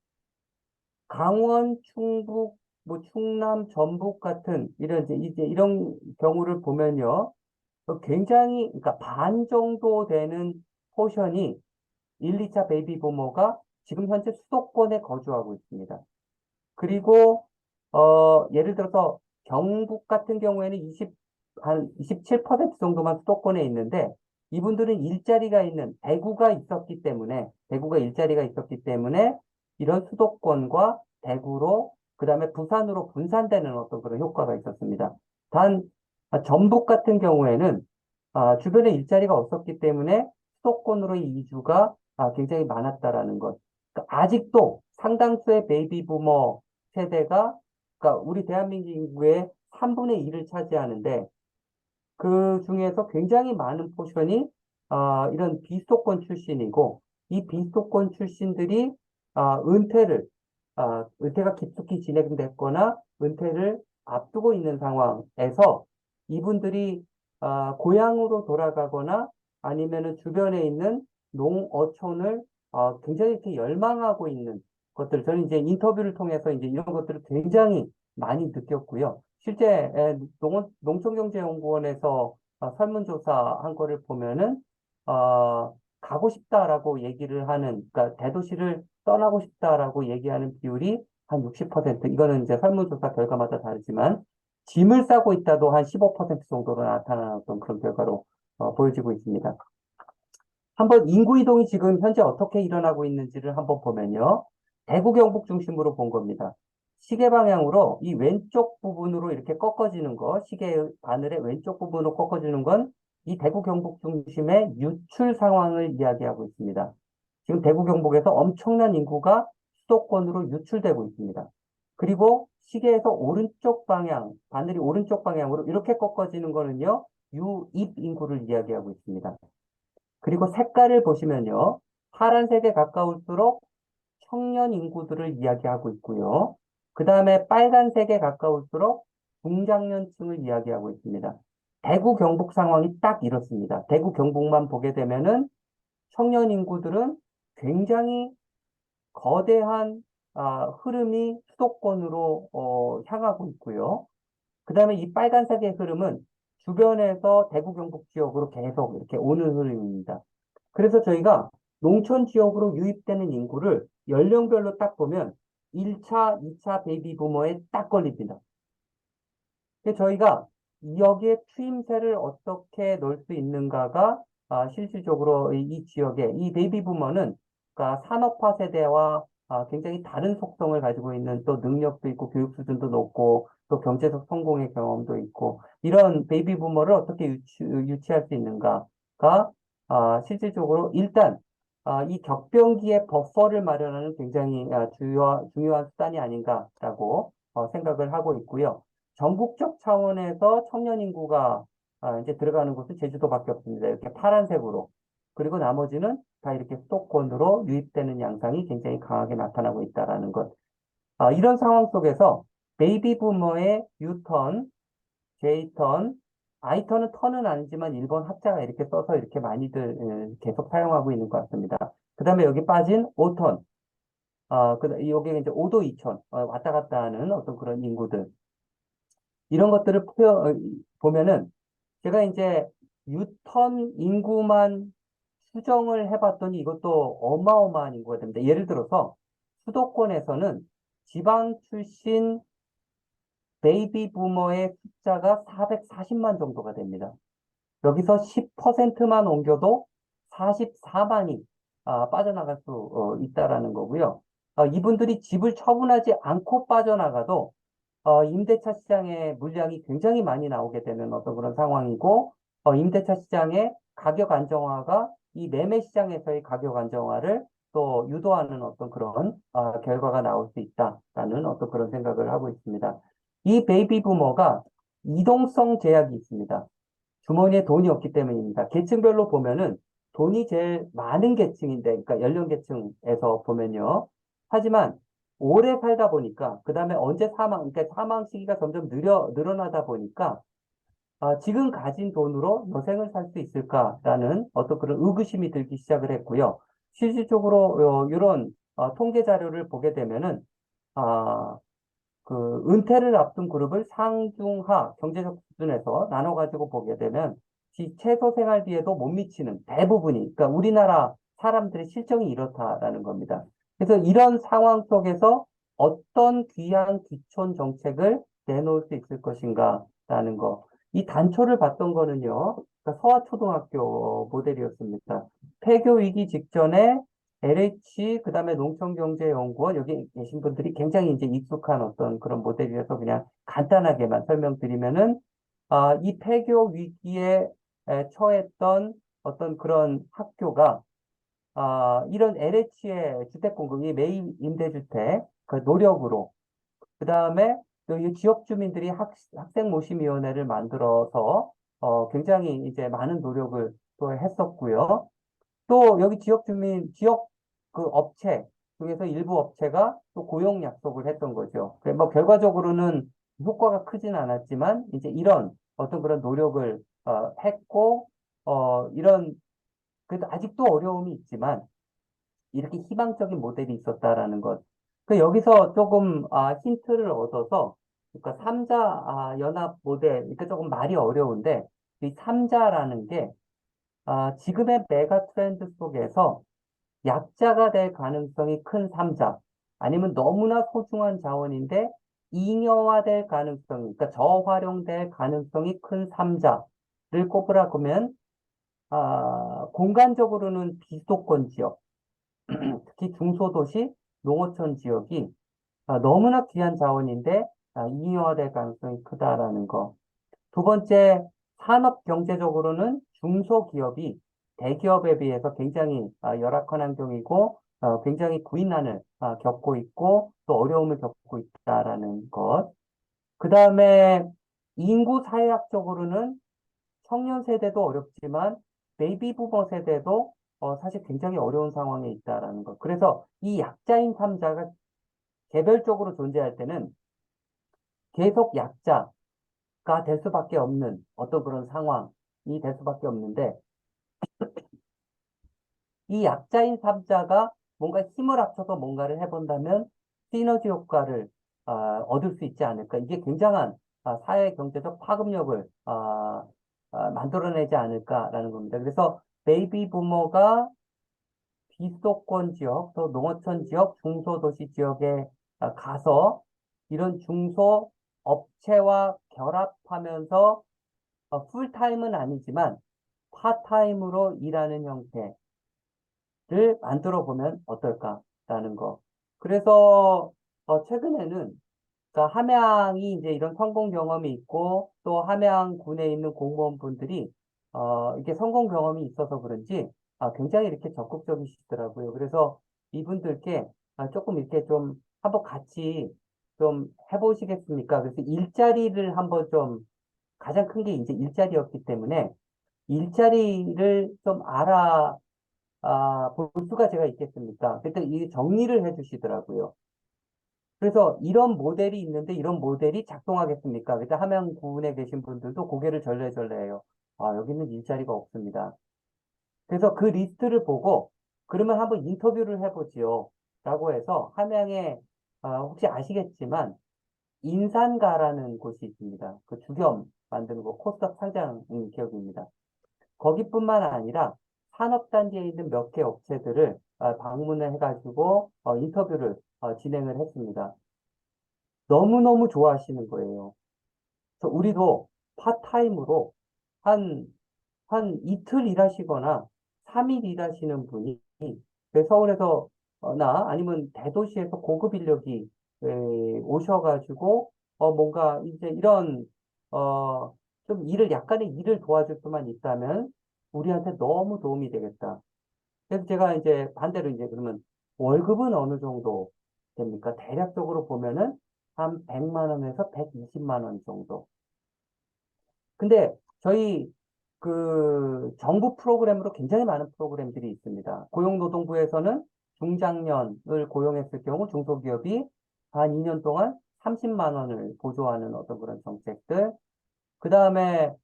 강원, 충북, 뭐 충남, 전북 같은 이제 이런 경우를 보면요. 굉장히 그러니까 반 정도 되는 포션이 1, 2차 베이비 부머가 지금 현재 수도권에 거주하고 있습니다. 그리고 예를 들어서 경북 같은 경우에는 한 27% 정도만 수도권에 있는데 이분들은 일자리가 있는 대구가 일자리가 있었기 때문에 이런 수도권과 대구로 그다음에 부산으로 분산되는 어떤 그런 효과가 있었습니다. 단 전북 같은 경우에는 주변에 일자리가 없었기 때문에 수도권으로 이주가 굉장히 많았다라는 것. 그러니까 아직도 상당수의 베이비 부머 세대가, 그러니까 우리 대한민국 인구의 3분의 1을 차지하는데 그 중에서 굉장히 많은 포션이 이런 비수도권 출신이고 이 비수도권 출신들이 은퇴가 깊숙이 진행됐거나 은퇴를 앞두고 있는 상황에서 이분들이 고향으로 돌아가거나 아니면은 주변에 있는 농어촌을 굉장히 이렇게 열망하고 있는 것들, 저는 이제 인터뷰를 통해서 이제 이런 것들을 굉장히 많이 느꼈고요. 실제 농촌경제연구원에서 설문조사한 거를 보면은 가고 싶다라고 얘기를 하는, 그러니까 대도시를 떠나고 싶다라고 얘기하는 비율이 한 60%, 이거는 이제 설문조사 결과마다 다르지만 짐을 싸고 있다도 한 15% 정도로 나타나는 어떤 그런 결과로 보여지고 있습니다. 한번 인구 이동이 지금 현재 어떻게 일어나고 있는지를 한번 보면요. 대구 경북 중심으로 본 겁니다. 시계 방향으로 이 왼쪽 부분으로 이렇게 꺾어지는 거, 시계 바늘의 왼쪽 부분으로 꺾어지는 건 이 대구 경북 중심의 유출 상황을 이야기하고 있습니다. 지금 대구 경북에서 엄청난 인구가 수도권으로 유출되고 있습니다. 그리고 시계에서 오른쪽 방향, 바늘이 오른쪽 방향으로 이렇게 꺾어지는 거는요, 유입 인구를 이야기하고 있습니다. 그리고 색깔을 보시면요. 파란색에 가까울수록 청년 인구들을 이야기하고 있고요. 그 다음에 빨간색에 가까울수록 중장년층을 이야기하고 있습니다. 대구 경북 상황이 딱 이렇습니다. 대구 경북만 보게 되면은 청년 인구들은 굉장히 거대한 흐름이 수도권으로 향하고 있고요. 그 다음에 이 빨간색의 흐름은 주변에서 대구 경북 지역으로 계속 이렇게 오는 흐름입니다. 그래서 저희가 농촌 지역으로 유입되는 인구를 연령별로 딱 보면 1차, 2차 베이비 부머에 딱 걸립니다. 근데 저희가 여기에 추임새를 어떻게 넣을 수 있는가가 실질적으로 이 지역에 이 베이비 부머는 그러니까 산업화 세대와 굉장히 다른 속성을 가지고 있는 또 능력도 있고 교육 수준도 높고 또 경제적 성공의 경험도 있고 이런 베이비 부머를 어떻게 유치할 수 있는가가 실질적으로 일단 이 격변기의 버퍼를 마련하는 굉장히 중요한 수단이 아닌가라고 생각을 하고 있고요. 전국적 차원에서 청년 인구가 이제 들어가는 곳은 제주도밖에 없습니다. 이렇게 파란색으로. 그리고 나머지는 다 이렇게 수도권으로 유입되는 양상이 굉장히 강하게 나타나고 있다라는 것. 이런 상황 속에서 베이비 부머의 유턴, J턴, I턴은 턴은 아니지만 일본 학자가 이렇게 써서 이렇게 많이들 계속 사용하고 있는 것 같습니다. 그 다음에 여기 빠진 O턴, 여기 이제 5도 2천, 왔다 갔다 하는 어떤 그런 인구들. 이런 것들을 보면은 제가 이제 유턴 인구만 수정을 해봤더니 이것도 어마어마한 인구가 됩니다. 예를 들어서 수도권에서는 지방 출신 베이비 부머의 숫자가 440만 정도가 됩니다. 여기서 10%만 옮겨도 44만이 빠져나갈 수 있다라는 거고요. 이분들이 집을 처분하지 않고 빠져나가도 임대차 시장에 물량이 굉장히 많이 나오게 되는 어떤 그런 상황이고, 임대차 시장의 가격 안정화가 이 매매 시장에서의 가격 안정화를 또 유도하는 어떤 그런 결과가 나올 수 있다라는 어떤 그런 생각을 하고 있습니다. 이 베이비 부머가 이동성 제약이 있습니다. 주머니에 돈이 없기 때문입니다. 계층별로 보면은 돈이 제일 많은 계층인데, 그러니까 연령 계층에서 보면요. 하지만 오래 살다 보니까, 그 다음에 언제 그러니까 사망 시기가 점점 늘어나다 보니까, 지금 가진 돈으로 여생을 살 수 있을까라는 어떤 그런 의구심이 들기 시작을 했고요. 실질적으로, 이런 통계 자료를 보게 되면은, 아, 은퇴를 앞둔 그룹을 상중하 경제적 수준에서 나눠가지고 보게 되면 최소 생활비에도 못 미치는 대부분이, 그러니까 우리나라 사람들의 실정이 이렇다라는 겁니다. 그래서 이런 상황 속에서 어떤 귀한 기촌 정책을 내놓을 수 있을 것인가라는 거. 이 단초를 봤던 거는요, 그러니까 서화초등학교 모델이었습니다. 폐교 위기 직전에 LH, 그 다음에 농촌경제연구원, 여기 계신 분들이 굉장히 이제 익숙한 어떤 그런 모델이라서 그냥 간단하게만 설명드리면은, 이 폐교 위기에 처했던 어떤 그런 학교가, 이런 LH의 주택 공급이 매일 임대주택, 그 노력으로, 그 다음에 이 지역 주민들이 학생 모심위원회를 만들어서, 굉장히 이제 많은 노력을 또 했었고요. 또 여기 지역 그 업체 중에서 일부 업체가 또 고용 약속을 했던 거죠. 뭐 결과적으로는 효과가 크진 않았지만 이제 이런 어떤 그런 노력을 했고 이런 그래도 아직도 어려움이 있지만 이렇게 희망적인 모델이 있었다라는 것. 여기서 조금 힌트를 얻어서 그러니까 삼자 연합 모델 이렇게 조금 말이 어려운데 이 삼자라는 게 지금의 메가 트렌드 속에서 약자가 될 가능성이 큰 삼자, 아니면 너무나 소중한 자원인데 잉여화될 가능성이, 그러니까 저활용될 가능성이 큰 삼자를 꼽으라 그러면, 공간적으로는 비수도권 지역, 특히 중소도시, 농어촌 지역이 너무나 귀한 자원인데 잉여화될 가능성이 크다라는 거. 두 번째, 산업 경제적으로는 중소기업이 대기업에 비해서 굉장히 열악한 환경이고 굉장히 구인난을 겪고 있고 또 어려움을 겪고 있다라는 것. 그 다음에 인구 사회학적으로는 청년 세대도 어렵지만 베이비 부머 세대도 사실 굉장히 어려운 상황에 있다라는 것. 그래서 이 약자인 삼자가 개별적으로 존재할 때는 계속 약자, 가 될 수밖에 없는 어떤 그런 상황이 될 수밖에 없는데 이 약자인 삼자가 뭔가 힘을 합쳐서 뭔가를 해본다면 시너지 효과를 얻을 수 있지 않을까. 이게 굉장한 사회 경제적 파급력을 만들어내지 않을까라는 겁니다. 그래서 베이비 부머가 비수도권 지역, 또 농어촌 지역, 중소도시 지역에 가서 이런 중소 업체와 결합하면서 풀타임은 아니지만 파타임으로 일하는 형태를 만들어 보면 어떨까라는 거. 그래서 최근에는 그러니까 함양이 이제 이런 성공 경험이 있고 또 함양군에 있는 공무원분들이 이게 성공 경험이 있어서 그런지 굉장히 이렇게 적극적이시더라고요. 그래서 이분들께 조금 이렇게 좀 한번 같이 좀 해보시겠습니까? 그래서 일자리를 한번 좀 가장 큰 게 이제 일자리였기 때문에 일자리를 좀 볼 수가 제가 있겠습니까? 그때 이 정리를 해 주시더라고요. 그래서 이런 모델이 있는데 이런 모델이 작동하겠습니까? 그래서 함양군에 계신 분들도 고개를 절레절레해요. 아, 여기는 일자리가 없습니다. 그래서 그 리스트를 보고 그러면 한번 인터뷰를 해보지요. 라고 해서 함양에 혹시 아시겠지만 인산가라는 곳이 있습니다. 그 죽염 만드는 거 코스닥 상장 기업입니다. 거기뿐만 아니라 산업단지에 있는 몇 개 업체들을 방문을 해가지고 인터뷰를 진행을 했습니다. 너무너무 좋아하시는 거예요. 그래서 우리도 파타임으로 한, 한 이틀 일하시거나 3일 일하시는 분이 그 서울에서 나 아니면 대도시에서 고급 인력이 오셔가지고 뭔가 이제 이런 좀 일을 약간의 일을 도와줄 수만 있다면 우리한테 너무 도움이 되겠다. 그래서 제가 이제 반대로 이제 그러면 월급은 어느 정도 됩니까? 대략적으로 보면은 한 100만 원에서 120만 원 정도. 근데 저희 그 정부 프로그램으로 굉장히 많은 프로그램들이 있습니다. 고용노동부에서는 중장년을 고용했을 경우 중소기업이 한 2년 동안 30만 원을 보조하는 어떤 그런 정책들. 그 다음에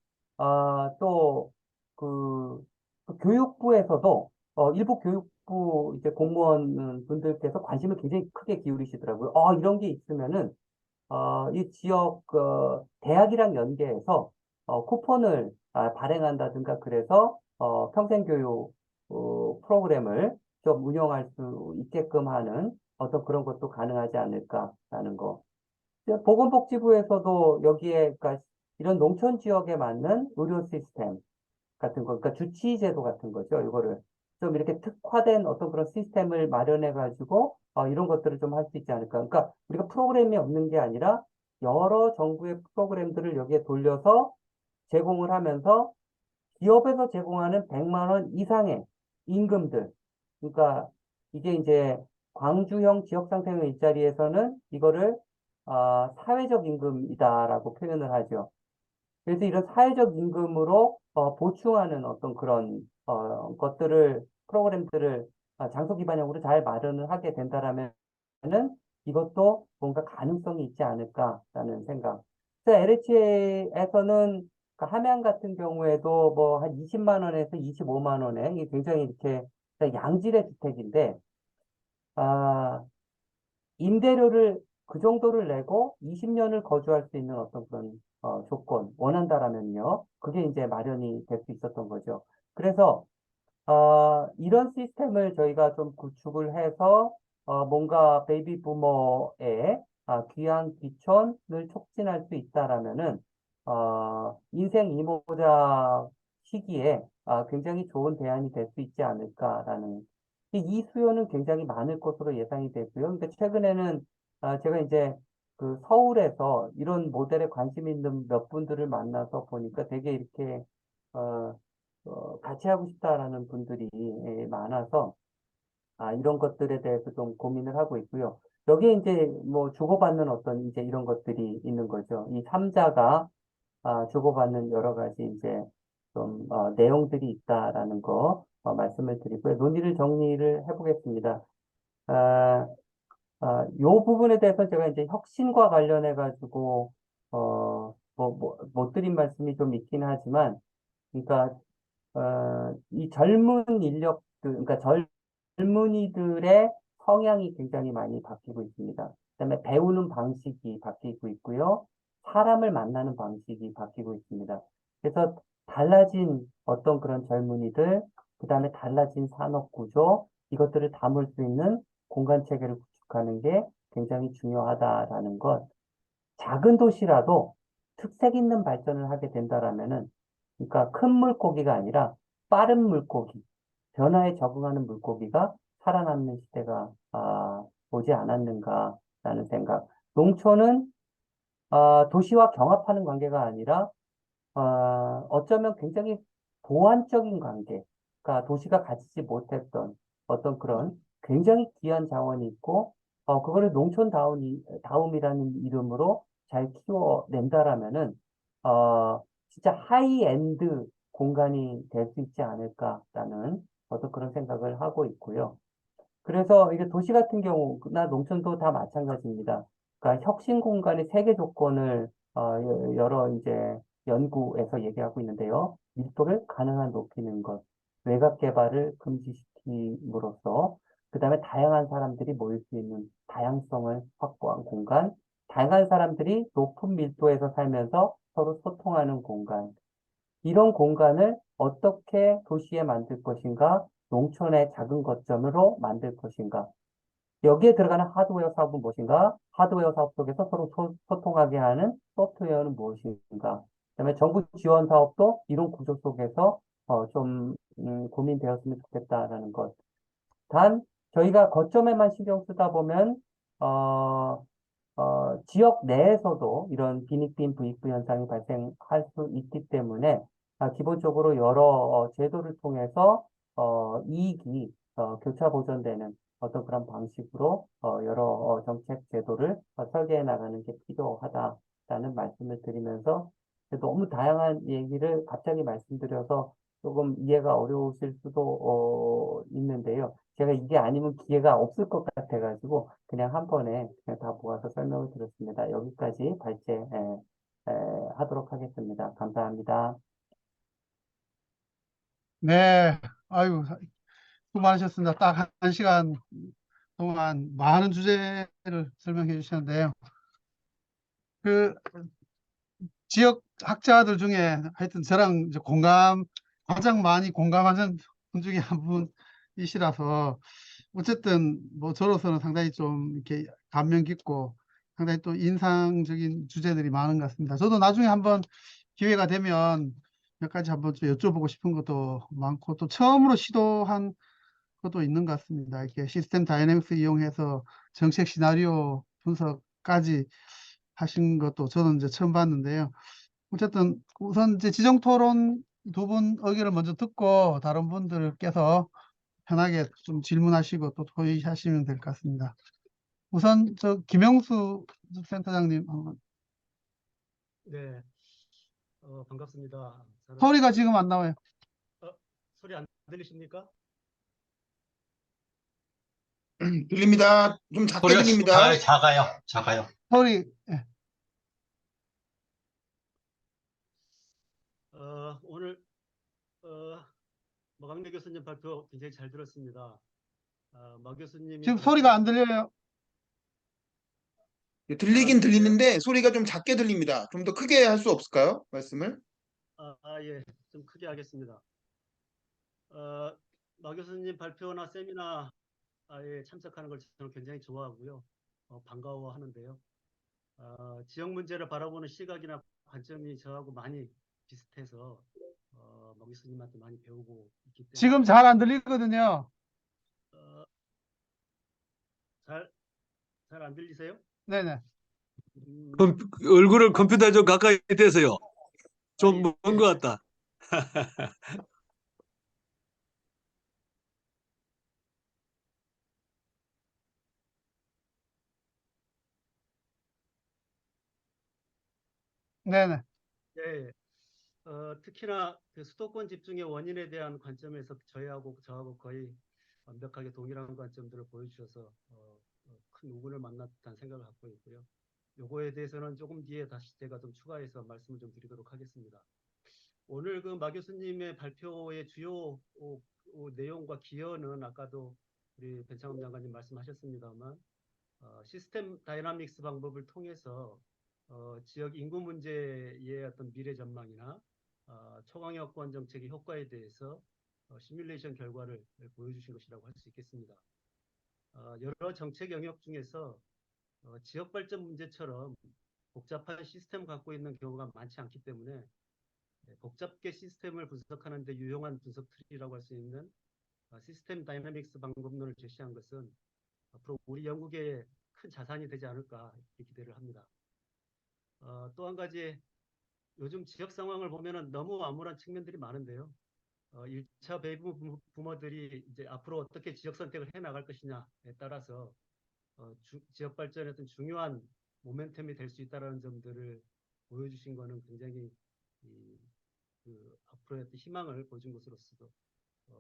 또 그 교육부에서도 일부 교육부 이제 공무원 분들께서 관심을 굉장히 크게 기울이시더라고요. 이런 게 있으면은 이 지역 대학이랑 연계해서 쿠폰을 발행한다든가 그래서 평생교육 프로그램을 좀 운영할 수 있게끔 하는 어떤 그런 것도 가능하지 않을까라는 거. 보건복지부에서도 여기에 그러니까 이런 농촌 지역에 맞는 의료 시스템 같은 거, 그러니까 주치의제도 같은 거죠. 이거를 좀 이렇게 특화된 어떤 그런 시스템을 마련해 가지고 이런 것들을 좀 할 수 있지 않을까. 그러니까 우리가 프로그램이 없는 게 아니라 여러 정부의 프로그램들을 여기에 돌려서 제공을 하면서 기업에서 제공하는 100만 원 이상의 임금들. 그러니까 이게 이제 광주형 지역상생의 일자리에서는 이거를 사회적 임금이다라고 표현을 하죠. 그래서 이런 사회적 임금으로 보충하는 어떤 그런 것들을 프로그램들을 장소 기반형으로 잘 마련을 하게 된다라면은 이것도 뭔가 가능성이 있지 않을까라는 생각. 그래서 LH에서는 함양 같은 경우에도 뭐 한 20만 원에서 25만 원에 이게 굉장히 이렇게 양질의 주택인데 아, 임대료를 그 정도를 내고 20년을 거주할 수 있는 어떤 그런 조건 원한다라면요. 그게 이제 마련이 될 수 있었던 거죠. 그래서 이런 시스템을 저희가 좀 구축을 해서 뭔가 베이비 부머의 귀환 귀촌을 촉진할 수 있다라면은 인생 이모작 시기에 굉장히 좋은 대안이 될 수 있지 않을까라는 이 수요는 굉장히 많을 것으로 예상이 되고요. 근데 최근에는 제가 이제 그 서울에서 이런 모델에 관심 있는 몇 분들을 만나서 보니까 되게 이렇게 어, 같이 하고 싶다라는 분들이 많아서, 이런 것들에 대해서 좀 고민을 하고 있고요. 여기에 이제 뭐 주고받는 어떤 이제 이런 것들이 있는 거죠. 이 3자가 주고받는 여러 가지 이제 좀 내용들이 있다라는 거 말씀을 드리고요. 논의를 정리를 해보겠습니다. 아, 요 부분에 대해서 제가 이제 혁신과 관련해 가지고 못 드린 말씀이 좀 있긴 하지만, 그러니까 이 젊은 인력들, 그러니까 젊은이들의 성향이 굉장히 많이 바뀌고 있습니다. 그다음에 배우는 방식이 바뀌고 있고요. 사람을 만나는 방식이 바뀌고 있습니다. 그래서 달라진 어떤 그런 젊은이들, 그다음에 달라진 산업 구조, 이것들을 담을 수 있는 공간 체계를 구축하는 게 굉장히 중요하다라는 것. 작은 도시라도 특색 있는 발전을 하게 된다라면은, 그러니까 큰 물고기가 아니라 빠른 물고기, 변화에 적응하는 물고기가 살아남는 시대가 오지 않았는가라는 생각. 농촌은 도시와 경합하는 관계가 아니라 어쩌면 굉장히 보완적인 관계, 그러니까 도시가 가지지 못했던 어떤 그런 굉장히 귀한 자원이 있고, 그거를 다움이라는 이름으로 잘 키워낸다라면은, 진짜 하이엔드 공간이 될 수 있지 않을까라는 어떤 그런 생각을 하고 있고요. 그래서 이게 도시 같은 경우나 농촌도 다 마찬가지입니다. 그러니까 혁신 공간의 세개 조건을 여러 이제 연구에서 얘기하고 있는데요. 밀도를 가능한 높이는 것, 외곽 개발을 금지시킴으로써, 그 다음에 다양한 사람들이 모일 수 있는 다양성을 확보한 공간, 다양한 사람들이 높은 밀도에서 살면서 서로 소통하는 공간, 이런 공간을 어떻게 도시에 만들 것인가, 농촌의 작은 거점으로 만들 것인가, 여기에 들어가는 하드웨어 사업은 무엇인가, 하드웨어 사업 속에서 서로 소통하게 하는 소프트웨어는 무엇인가, 그다음에 정부 지원 사업도 이런 구조 속에서 좀 고민되었으면 좋겠다라는 것. 단, 저희가 거점에만 신경 쓰다 보면, 어, 지역 내에서도 이런 빈익빈 부익부 현상이 발생할 수 있기 때문에, 기본적으로 여러 제도를 통해서 이익이 교차 보전되는 어떤 그런 방식으로 여러 정책 제도를 설계해 나가는 게 필요하다라는 말씀을 드리면서, 너무 다양한 얘기를 갑자기 말씀드려서 조금 이해가 어려우실 수도 있는데요. 제가 이게 아니면 기회가 없을 것 같아가지고 그냥 한 번에 그냥 다 모아서 설명을 드렸습니다. 여기까지 하도록 하겠습니다. 감사합니다. 네, 아유, 수고 많으셨습니다. 딱 1시간 동안 많은 주제를 설명해 주셨는데요. 그 지역 학자들 중에 하여튼 저랑 이제 가장 많이 공감하는 분 중에 한 분이시라서 어쨌든 뭐 저로서는 상당히 좀 이렇게 감명 깊고 상당히 또 인상적인 주제들이 많은 것 같습니다. 저도 나중에 한번 기회가 되면 몇 가지 한번 좀 여쭤보고 싶은 것도 많고 또 처음으로 시도한 것도 있는 것 같습니다. 이렇게 시스템 다이내믹스 이용해서 정책 시나리오 분석까지 하신 것도 저는 이제 처음 봤는데요. 어쨌든 우선 이제 지정 토론 두 분 의견을 먼저 듣고 다른 분들께서 편하게 좀 질문하시고 또 토의하시면 될 것 같습니다. 우선 저 김영수 센터장님 네, 반갑습니다. 저는 소리가 지금 안 나와요. 소리 안 들리십니까? 들립니다. 좀 작게 소리가 들립니다. 작아요. 작아요. 소리 예. 오늘 마강래 교수님 발표 굉장히 잘 들었습니다. 마 교수님이 지금 소리가 안 들려요. 들리긴 들려요? 들리는데 소리가 좀 작게 들립니다. 좀 더 크게 할 수 없을까요? 말씀을? 예, 좀 크게 하겠습니다. 마 교수님 발표나 세미나에 참석하는 걸 저는 굉장히 좋아하고요. 반가워하는데요. 지역 문제를 바라보는 시각이나 관점이 저하고 많이 비슷해서 마 교수님한테 많이 배우고 있기 지금 때문에 잘 안 들리거든요. 어, 잘, 잘 안 들리세요? 네네. 얼굴을 컴퓨터에 좀 가까이 대세요. 좀 예, 먼 것 같다. 네네. 예. 특히나 그 수도권 집중의 원인에 대한 관점에서 저하고 거의 완벽하게 동일한 관점들을 보여주셔서 큰 우군을 만난 듯한 생각을 갖고 있고요. 요거에 대해서는 조금 뒤에 다시 제가 좀 추가해서 말씀을 좀 드리도록 하겠습니다. 오늘 그 마 교수님의 발표의 주요 내용과 기여는 아까도 우리 변창흠 장관님 말씀하셨습니다만 시스템 다이나믹스 방법을 통해서 지역 인구 문제의 어떤 미래 전망이나 초강력권 정책의 효과에 대해서 시뮬레이션 결과를 보여주신 것이라고 할 수 있겠습니다. 여러 정책 영역 중에서 지역 발전 문제처럼 복잡한 시스템 갖고 있는 경우가 많지 않기 때문에 복잡게 시스템을 분석하는 데 유용한 분석 틀이라고 할 수 있는 시스템 다이나믹스 방법론을 제시한 것은 앞으로 우리 연구계의 큰 자산이 되지 않을까 이렇게 기대를 합니다. 또 한 가지 요즘 지역 상황을 보면은 너무 암울한 측면들이 많은데요. 1차 베이비부머들이 이제 앞으로 어떻게 지역 선택을 해 나갈 것이냐에 따라서 지역 발전에 어떤 중요한 모멘텀이 될 수 있다는 점들을 보여주신 거는 굉장히 앞으로의 어떤 희망을 보여준 것으로서도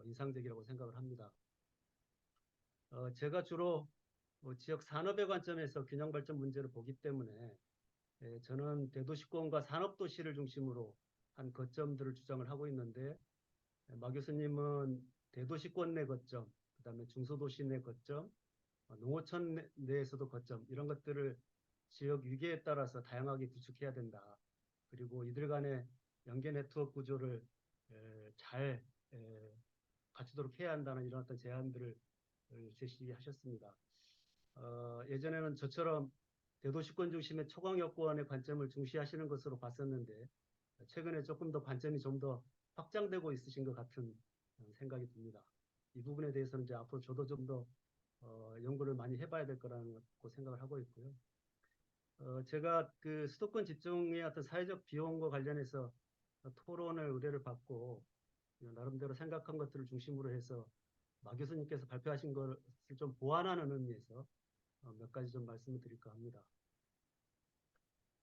인상적이라고 생각을 합니다. 제가 주로 지역 산업의 관점에서 균형 발전 문제를 보기 때문에 저는 대도시권과 산업도시를 중심으로 한 거점들을 주장을 하고 있는데 마 교수님은 대도시권 내 거점, 그다음에 중소도시 내 거점, 농어촌 내에서도 거점 이런 것들을 지역 위계에 따라서 다양하게 구축해야 된다. 그리고 이들 간의 연계 네트워크 구조를 잘 갖추도록 해야 한다는 이런 어떤 제안들을 제시하셨습니다. 예전에는 저처럼 대도시권 중심의 초강 여건의 관점을 중시하시는 것으로 봤었는데 최근에 조금 더 관점이 좀 더 확장되고 있으신 것 같은 생각이 듭니다. 이 부분에 대해서는 이제 앞으로 저도 좀 더 연구를 많이 해봐야 될 거라고 생각을 하고 있고요. 제가 그 수도권 집중의 어떤 사회적 비용과 관련해서 토론을 의뢰를 받고 나름대로 생각한 것들을 중심으로 해서 마 교수님께서 발표하신 것을 좀 보완하는 의미에서 몇 가지 좀 말씀을 드릴까 합니다.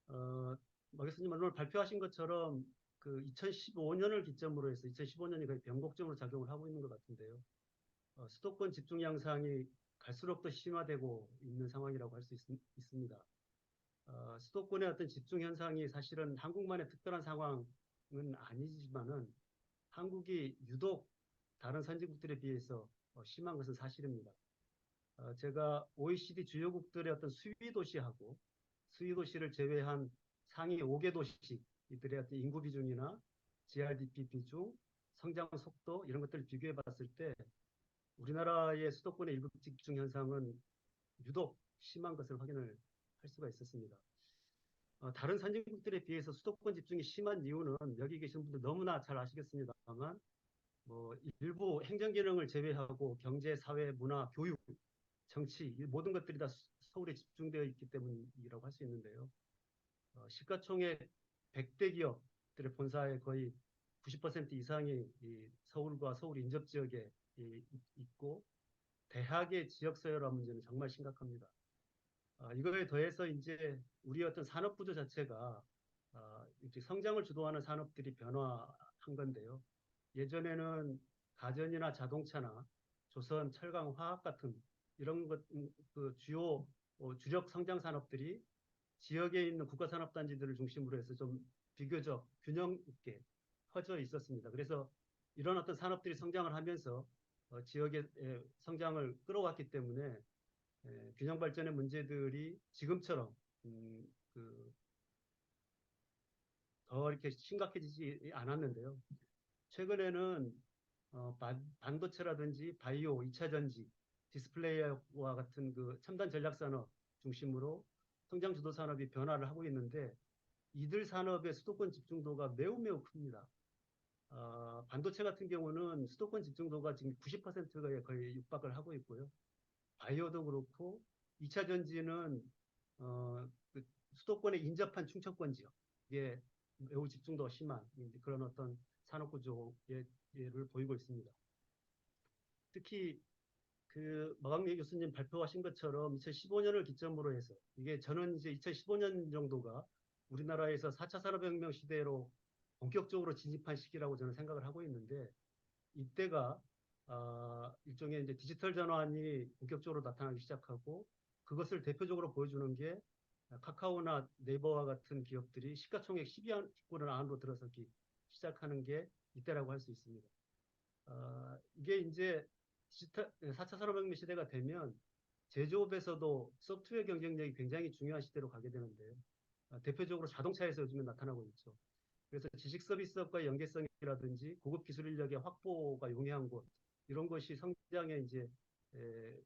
마 교수님 오늘 발표하신 것처럼 그 2015년을 기점으로 해서 2015년이 거의 변곡점으로 작용을 하고 있는 것 같은데요. 수도권 집중 양상이 갈수록 더 심화되고 있는 상황이라고 할 수 있습니다. 수도권의 어떤 집중 현상이 사실은 한국만의 특별한 상황은 아니지만은 한국이 유독 다른 선진국들에 비해서 심한 것은 사실입니다. 제가 OECD 주요국들의 어떤 수위 도시하고 수위 도시를 제외한 상위 5개 도시 이들의 어떤 인구 비중이나 GRDP 비중, 성장 속도 이런 것들을 비교해 봤을 때 우리나라의 수도권의 일부 집중 현상은 유독 심한 것을 확인을 할 수가 있었습니다. 다른 선진국들에 비해서 수도권 집중이 심한 이유는 여기 계신 분들 너무나 잘 아시겠습니다만 뭐 일부 행정 기능을 제외하고 경제, 사회, 문화, 교육, 정치 이 모든 것들이 다 서울에 집중되어 있기 때문이라고 할 수 있는데요. 시가총액 100대 기업들의 본사의 거의 90% 이상이 이 서울과 서울 인접 지역에 있고 대학의 지역 서열화 문제는 정말 심각합니다. 이거에 더해서 이제 우리 어떤 산업 구조 자체가 이제 성장을 주도하는 산업들이 변화한 건데요. 예전에는 가전이나 자동차나 조선, 철강, 화학 같은 이런 것, 그 주요 주력 성장 산업들이 지역에 있는 국가산업단지들을 중심으로 해서 좀 비교적 균형 있게 퍼져 있었습니다. 그래서 이런 어떤 산업들이 성장을 하면서 지역의 성장을 끌어왔기 때문에 균형 발전의 문제들이 지금처럼 그 더 이렇게 심각해지지 않았는데요. 최근에는 반도체라든지 바이오, 2차 전지, 디스플레이와 같은 그 첨단 전략 산업 중심으로 성장 주도 산업이 변화를 하고 있는데 이들 산업의 수도권 집중도가 매우 큽니다. 반도체 같은 경우는 수도권 집중도가 지금 90%에 거의 육박을 하고 있고요. 바이오도 그렇고 2차 전지는 그 수도권에 인접한 충청권 지역 이게 매우 집중도가 심한 그런 어떤 산업 구조의 를 보이고 있습니다. 특히 그 마광래 교수님 발표하신 것처럼 2015년을 기점으로 해서 이게 저는 이제 2015년 정도가 우리나라에서 4차 산업혁명 시대로 본격적으로 진입한 시기라고 저는 생각을 하고 있는데 이때가 일종의 이제 디지털 전환이 본격적으로 나타나기 시작하고 그것을 대표적으로 보여주는 게 카카오나 네이버와 같은 기업들이 시가총액 10위권 안으로 들어서기 시작하는 게 이때라고 할 수 있습니다. 이게 이제 4차 산업혁명 시대가 되면 제조업에서도 소프트웨어 경쟁력이 굉장히 중요한 시대로 가게 되는데요. 대표적으로 자동차에서 요즘에 나타나고 있죠. 그래서 지식 서비스업과의 연계성이라든지 고급 기술 인력의 확보가 용이한 곳 이런 것이 성장에 이제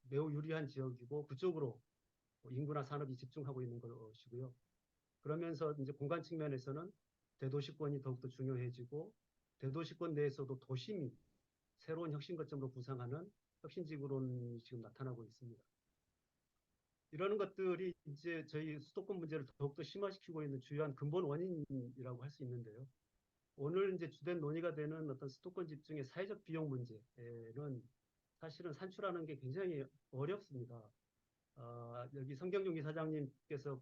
매우 유리한 지역이고 그쪽으로 인구나 산업이 집중하고 있는 것이고요. 그러면서 이제 공간 측면에서는 대도시권이 더욱더 중요해지고 대도시권 내에서도 도심이 새로운 혁신 거점으로 구상하는 혁신지구론이 지금 나타나고 있습니다. 이러는 것들이 이제 저희 수도권 문제를 더욱더 심화시키고 있는 주요한 근본 원인이라고 할 수 있는데요. 오늘 이제 주된 논의가 되는 어떤 수도권 집중의 사회적 비용 문제는 사실은 산출하는 게 굉장히 어렵습니다. 여기 성경종 이사장님께서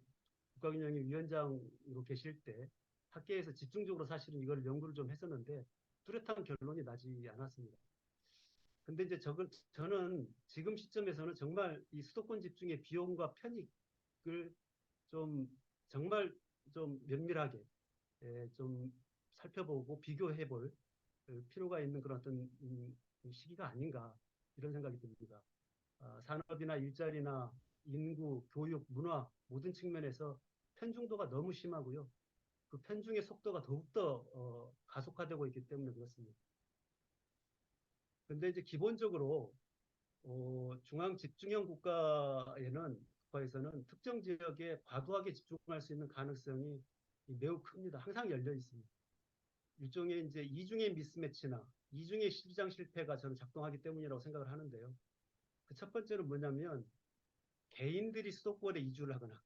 국가균형위 위원장으로 계실 때 학계에서 집중적으로 사실은 이걸 연구를 좀 했었는데 뚜렷한 결론이 나지 않았습니다. 근데 이제 저는 지금 시점에서는 정말 이 수도권 집중의 비용과 편익을 좀 정말 좀 면밀하게 좀 살펴보고 비교해 볼 필요가 있는 그런 어떤 시기가 아닌가 이런 생각이 듭니다. 산업이나 일자리나 인구, 교육, 문화 모든 측면에서 편중도가 너무 심하고요. 그 편중의 속도가 더욱더 가속화되고 있기 때문에 그렇습니다. 근데 이제 기본적으로 중앙 집중형 국가에서는 특정 지역에 과도하게 집중할 수 있는 가능성이 매우 큽니다. 항상 열려 있습니다. 일종의 이제 이중의 미스매치나 이중의 시장 실패가 저는 작동하기 때문이라고 생각을 하는데요. 그 첫 번째는 뭐냐면 개인들이 수도권에 이주를 하거나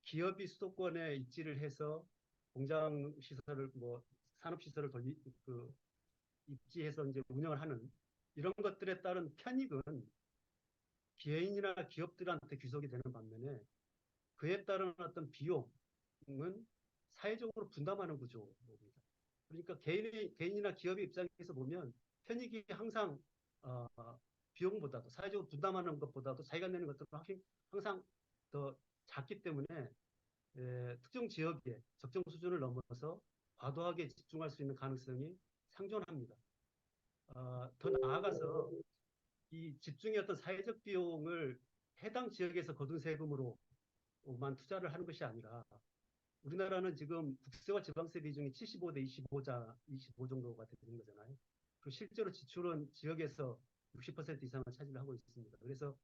기업이 수도권에 입지를 해서 공장 시설을 뭐 산업 시설을 입지해서 이제 운영을 하는 이런 것들에 따른 편익은 개인이나 기업들한테 귀속이 되는 반면에 그에 따른 어떤 비용은 사회적으로 분담하는 구조입니다. 그러니까 개인이나 기업의 입장에서 보면 편익이 항상 비용보다도 사회적으로 분담하는 것보다도 자기가 내는 것들은 항상 더 작기 때문에 특정 지역에 적정 수준을 넘어서 과도하게 집중할 수 있는 가능성이 상존합니다. 더 나아가서 이 집중의 어떤 사회적 비용을 해당 지역에서 거둔 세금으로만 투자를 하는 것이 아니라 우리나라는 지금 국세와 지방세 비중이 75대 25 정도가 되는 거잖아요. 그 실제로 지출은 지역에서 60% 이상을 차지를 하고 있습니다. 그래서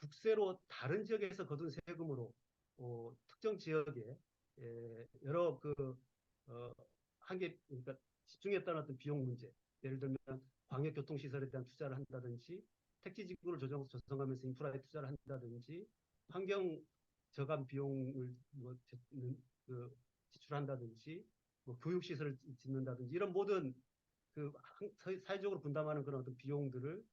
국세로 다른 지역에서 거둔 세금으로 특정 지역에 여러 그러니까 집중에 따른 어떤 비용 문제, 예를 들면 광역교통시설에 대한 투자를 한다든지 택지지구를 조성하면서 인프라에 투자를 한다든지 환경 저감 비용을 지출한다든지 뭐 교육시설을 짓는다든지 이런 모든 그 사회적으로 분담하는 그런 어떤 비용들을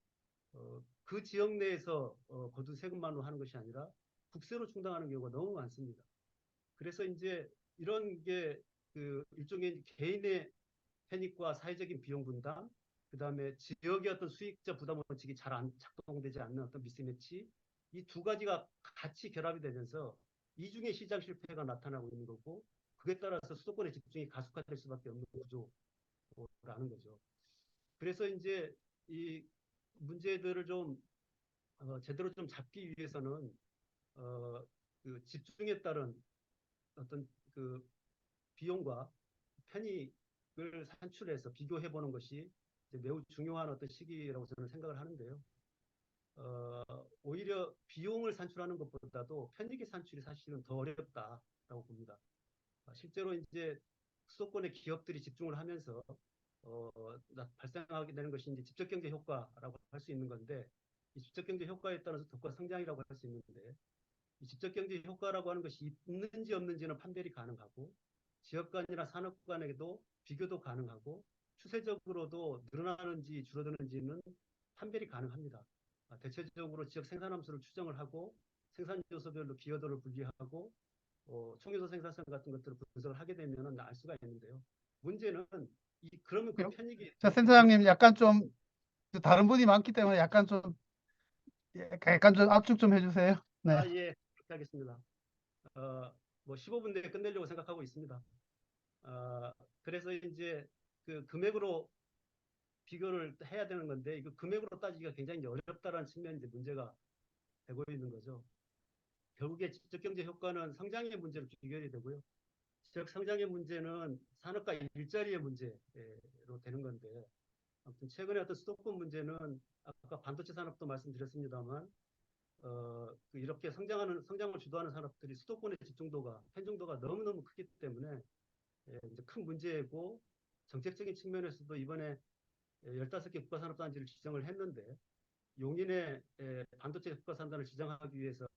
그 지역 내에서 거둔 세금만으로 하는 것이 아니라 국세로 충당하는 경우가 너무 많습니다. 그래서 이제 이런 게 그 일종의 개인의 편익과 사회적인 비용 분담, 그 다음에 지역의 어떤 수익자 부담 원칙이 잘 작동되지 않는 어떤 미스매치, 이 두 가지가 같이 결합이 되면서 이중의 시장 실패가 나타나고 있는 거고, 그에 따라서 수도권의 집중이 가속화될 수밖에 없는 구조라는 거죠. 그래서 이제 이 문제들을 좀 제대로 좀 잡기 위해서는 그 집중에 따른 어떤 그 비용과 편익을 산출해서 비교해 보는 것이 매우 중요한 어떤 시기라고 저는 생각을 하는데요. 오히려 비용을 산출하는 것보다도 편익의 산출이 사실은 더 어렵다라고 봅니다. 실제로 이제 수도권의 기업들이 집중을 하면서 발생하게 되는 것이 이제 직접경제 효과라고 할 수 있는 건데, 이 직접경제 효과에 따라서 덕과 성장이라고 할 수 있는데, 이 직접경제 효과라고 하는 것이 있는지 없는지는 판별이 가능하고, 지역 간이나 산업 간에도 비교도 가능하고, 추세적으로도 늘어나는지 줄어드는지는 판별이 가능합니다. 대체적으로 지역 생산함수를 추정을 하고 생산 요소별로 기여도를 분리하고 총요소 생산성 같은 것들을 분석을 하게 되면 알 수가 있는데요. 문제는 그러면 그 편익이 자, 센터장님 약간 좀 다른 분이 많기 때문에 약간 좀 압축 좀 해주세요. 네. 예, 그렇게 하겠습니다. 뭐 15분 내에 끝내려고 생각하고 있습니다. 그래서 이제 그 금액으로 비교를 해야 되는 건데, 이거 금액으로 따지기가 굉장히 어렵다라는 측면이 이제 문제가 되고 있는 거죠. 결국에 지적경제 효과는 성장의 문제로 귀결이 되고요. 지적 성장의 문제는 산업과 일자리의 문제로 되는 건데, 아무튼 최근에 어떤 수도권 문제는 아까 반도체 산업도 말씀드렸습니다만, 이렇게 성장을 주도하는 산업들이 수도권의 집중도가, 편중도가 너무너무 크기 때문에 이제 큰 문제고, 정책적인 측면에서도 이번에 15개 국가산업단지를 지정을 했는데, 용인의 반도체 국가산단을 지정하기 위해서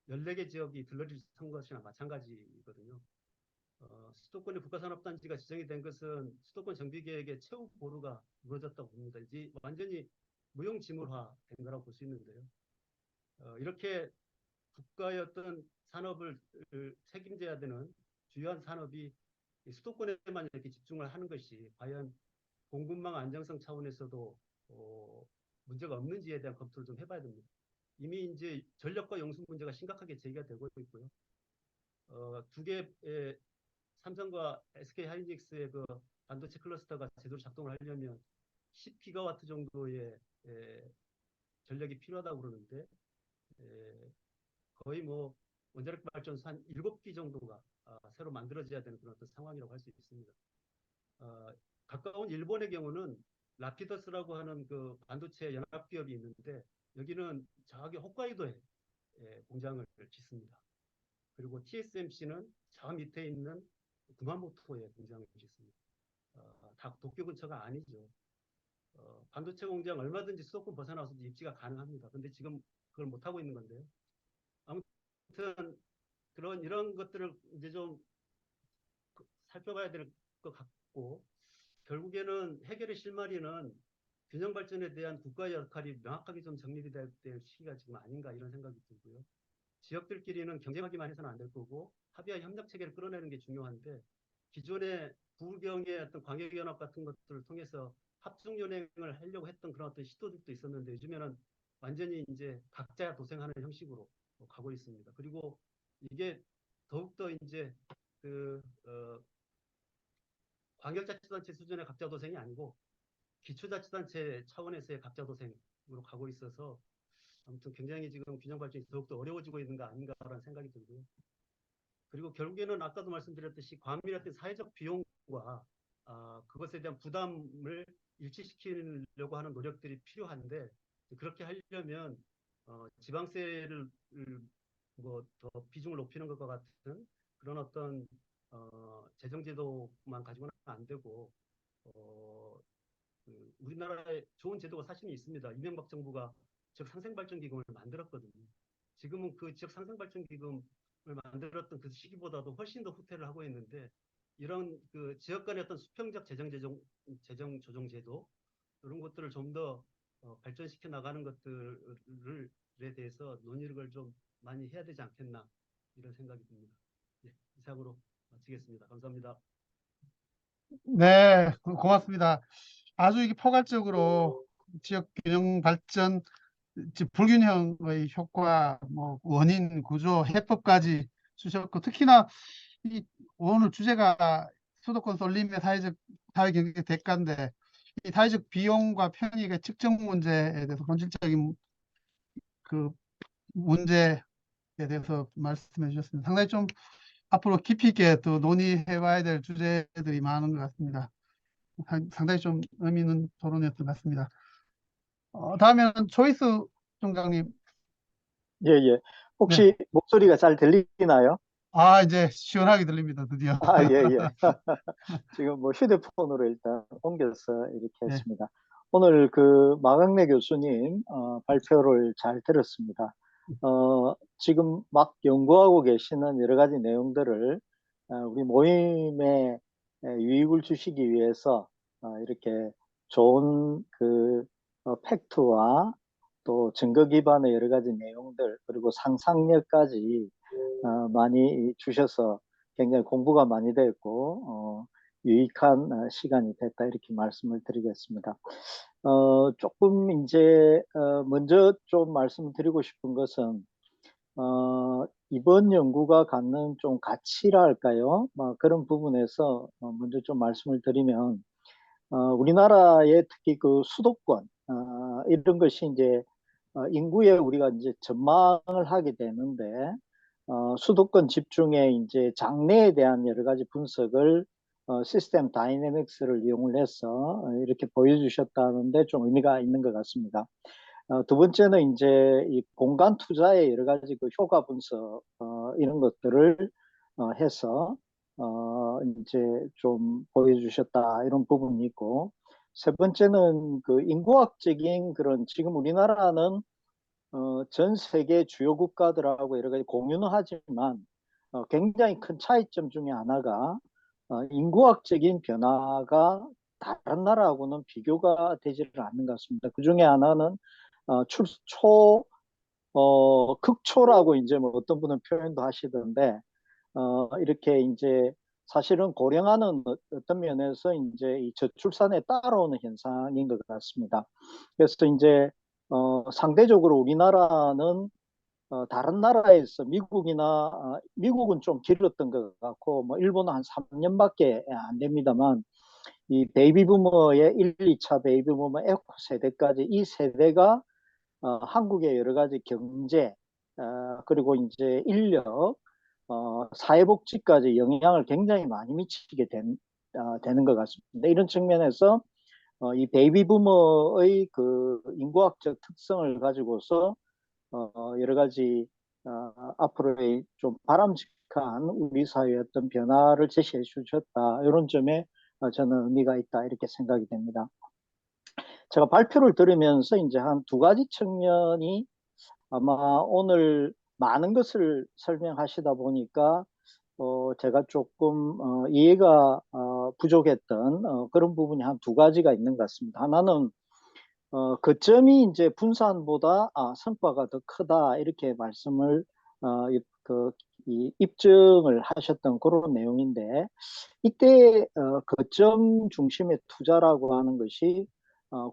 14개 지역이 들러리 선 것이나 마찬가지거든요. 수도권의 국가산업단지가 지정이 된 것은 수도권 정비계획의 최후 보루가 무너졌다고 봅니다. 이제 완전히 무용지물화된 거라고 볼 수 있는데요. 이렇게 국가의 어떤 산업을 책임져야 되는 주요한 산업이 수도권에만 이렇게 집중을 하는 것이 과연 공급망 안정성 차원에서도 문제가 없는지에 대한 검토를 좀 해봐야 됩니다. 이미 이제 전력과 용수 문제가 심각하게 제기가 되고 있고요. 두 개의 삼성과 SK 하이닉스의 그 반도체 클러스터가 제대로 작동을 하려면 10기가와트 정도의 전력이 필요하다고 그러는데 거의 뭐 원자력 발전소 한 7기 정도가 새로 만들어져야 되는 그런 어떤 상황이라고 할 수 있습니다. 가까운 일본의 경우는 라피더스라고 하는 그 반도체 연합 기업이 있는데 여기는 저기 홋카이도에 공장을 짓습니다. 그리고 TSMC는 저 밑에 있는 구마모토에 공장을 짓습니다. 다 도쿄 근처가 아니죠. 반도체 공장 얼마든지 수도권 벗어나서 입지가 가능합니다. 근데 지금 그걸 못 하고 있는 건데요. 아무튼 이런 것들을 이제 좀 살펴봐야 될 것 같고 결국에는 해결의 실마리는 균형 발전에 대한 국가의 역할이 명확하게 좀 정립이 될 시기가 지금 아닌가 이런 생각이 들고요. 지역들끼리는 경쟁하기만 해서는 안 될 거고 합의와 협력 체계를 끌어내는 게 중요한데 기존의 부경의 어떤 광역연합 같은 것들을 통해서 합중연행을 하려고 했던 그런 어떤 시도들도 있었는데 요즘에는 완전히 이제 각자 도생하는 형식으로 가고 있습니다. 그리고 이게 더욱더 이제 광역자치단체 수준의 각자 도생이 아니고 기초자치단체 차원에서의 각자 도생으로 가고 있어서 아무튼 굉장히 지금 균형 발전이 더욱더 어려워지고 있는 거 아닌가라는 생각이 들고요. 그리고 결국에는 아까도 말씀드렸듯이 과밀했던 사회적 비용과 그것에 대한 부담을 일치시키려고 하는 노력들이 필요한데 그렇게 하려면 지방세를 뭐 더 비중을 높이는 것과 같은 그런 어떤 재정제도만 가지고는 안 되고 우리나라에 좋은 제도가 사실은 있습니다. 이명박 정부가 지역 상생발전기금을 만들었거든요. 지금은 그 지역 상생발전기금을 만들었던 그 시기보다도 훨씬 더 후퇴를 하고 있는데 이런 그 지역 간의 어떤 수평적 재정 조정 제도 이런 것들을 좀 더 발전시켜 나가는 것들에 대해서 논의를 좀 많이 해야 되지 않겠나 이런 생각이 듭니다. 네, 이상으로 마치겠습니다. 감사합니다. 네, 고맙습니다. 아주 이게 포괄적으로 지역 균형 발전, 불균형의 효과, 뭐 원인, 구조, 해법까지 주셨고 특히나 이 오늘 주제가 수도권 쏠림의 사회경제 대가인데 이 사회적 비용과 편익의 측정 문제에 대해서 본질적인 그 문제에 대해서 말씀해 주셨습니다. 상당히 좀 앞으로 깊이 있게 또 논의해 봐야 될 주제들이 많은 것 같습니다. 상당히 좀 의미 있는 토론이었던 것 같습니다. 다음에는 조이스 총장님. 예, 예. 네. 혹시 목소리가 잘 들리나요? 이제 시원하게 들립니다, 드디어. 예, 예. 지금 뭐 휴대폰으로 일단 옮겨서 이렇게 네. 했습니다. 오늘 그 마강래 교수님 발표를 잘 들었습니다. 지금 막 연구하고 계시는 여러 가지 내용들을 우리 모임에 유익을 주시기 위해서 이렇게 좋은 그 팩트와 또 증거 기반의 여러 가지 내용들 그리고 상상력까지 많이 주셔서 굉장히 공부가 많이 됐고 유익한 시간이 됐다 이렇게 말씀을 드리겠습니다. 조금 이제 먼저 좀 말씀드리고 싶은 것은 이번 연구가 갖는 좀 가치라 할까요? 그런 부분에서 먼저 좀 말씀을 드리면 우리나라의 특히 그 수도권 이런 것이 이제 인구에 우리가 이제 전망을 하게 되는데 수도권 집중의 이제 장래에 대한 여러 가지 분석을 시스템 다이내믹스를 이용을 해서 이렇게 보여주셨다는데 좀 의미가 있는 것 같습니다. 두 번째는 이제 이 공간 투자의 여러 가지 그 효과 분석 이런 것들을 해서 이제 좀 보여주셨다 이런 부분이 있고 세 번째는 그 인구학적인 그런 지금 우리나라는 전 세계 주요 국가들하고 여러 가지 공유는 하지만 굉장히 큰 차이점 중에 하나가 인구학적인 변화가 다른 나라하고는 비교가 되지를 않는 것 같습니다. 그 중에 하나는 극초라고 이제 뭐 어떤 분은 표현도 하시던데 이렇게 이제 사실은 고령화는 어떤 면에서 이제 이 저출산에 따라오는 현상인 것 같습니다. 그래서 이제 상대적으로 우리나라는 다른 나라에서 미국은 좀 길었던 것 같고 뭐 일본은 한 3년밖에 안 됩니다만 이 베이비 부머의 1, 2차 베이비 부머 에코 세대까지 이 세대가 한국의 여러 가지 경제 그리고 이제 인력 사회복지까지 영향을 굉장히 많이 미치게 되는 것 같습니다. 이런 측면에서 이 베이비 부머의 그 인구학적 특성을 가지고서 여러 가지 앞으로의 좀 바람직한 우리 사회의 어떤 변화를 제시해 주셨다. 이런 점에 저는 의미가 있다 이렇게 생각이 됩니다. 제가 발표를 들으면서 이제 한 두 가지 측면이 아마 오늘 많은 것을 설명하시다 보니까 제가 조금 이해가 부족했던 그런 부분이 한 두 가지가 있는 것 같습니다. 하나는 거점이 이제 분산보다 성과가 더 크다 이렇게 말씀을 입증을 하셨던 그런 내용인데 이때 거점 중심의 투자라고 하는 것이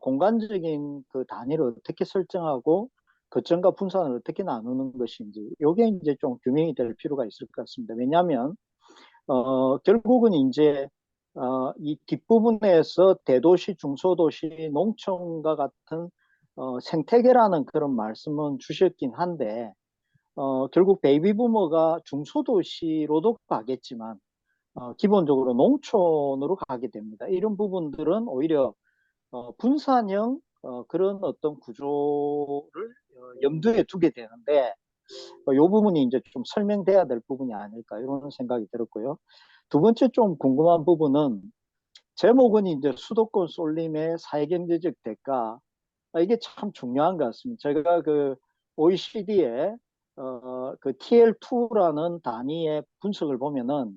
공간적인 그 단위를 어떻게 설정하고 거점과 분산을 어떻게 나누는 것인지 이게 이제 좀 규명이 될 필요가 있을 것 같습니다. 왜냐하면 결국은 이제 이 뒷부분에서 대도시, 중소도시, 농촌과 같은 생태계라는 그런 말씀은 주셨긴 한데 결국 베이비 부머가 중소도시로도 가겠지만 기본적으로 농촌으로 가게 됩니다. 이런 부분들은 오히려 분산형 그런 어떤 구조를 염두에 두게 되는데 이 부분이 이제 좀 설명돼야 될 부분이 아닐까 이런 생각이 들었고요. 두 번째 좀 궁금한 부분은 제목은 이제 수도권 쏠림의 사회경제적 대가 이게 참 중요한 것 같습니다. 제가 그 OECD의 그 TL2라는 단위의 분석을 보면은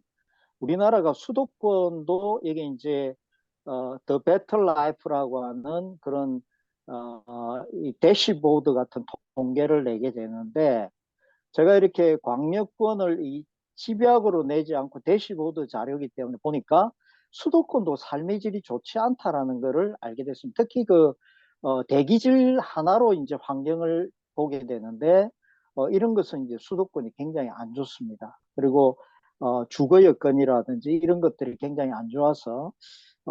우리나라가 수도권도 이게 이제 The Better Life라고 하는 그런 이 대시보드 같은 통계를 내게 되는데 제가 이렇게 광역권을 이 집약으로 내지 않고 대시보드 자료이기 때문에 보니까 수도권도 삶의 질이 좋지 않다라는 것을 알게 됐습니다. 특히 그 대기질 하나로 이제 환경을 보게 되는데 이런 것은 이제 수도권이 굉장히 안 좋습니다. 그리고 주거 여건이라든지 이런 것들이 굉장히 안 좋아서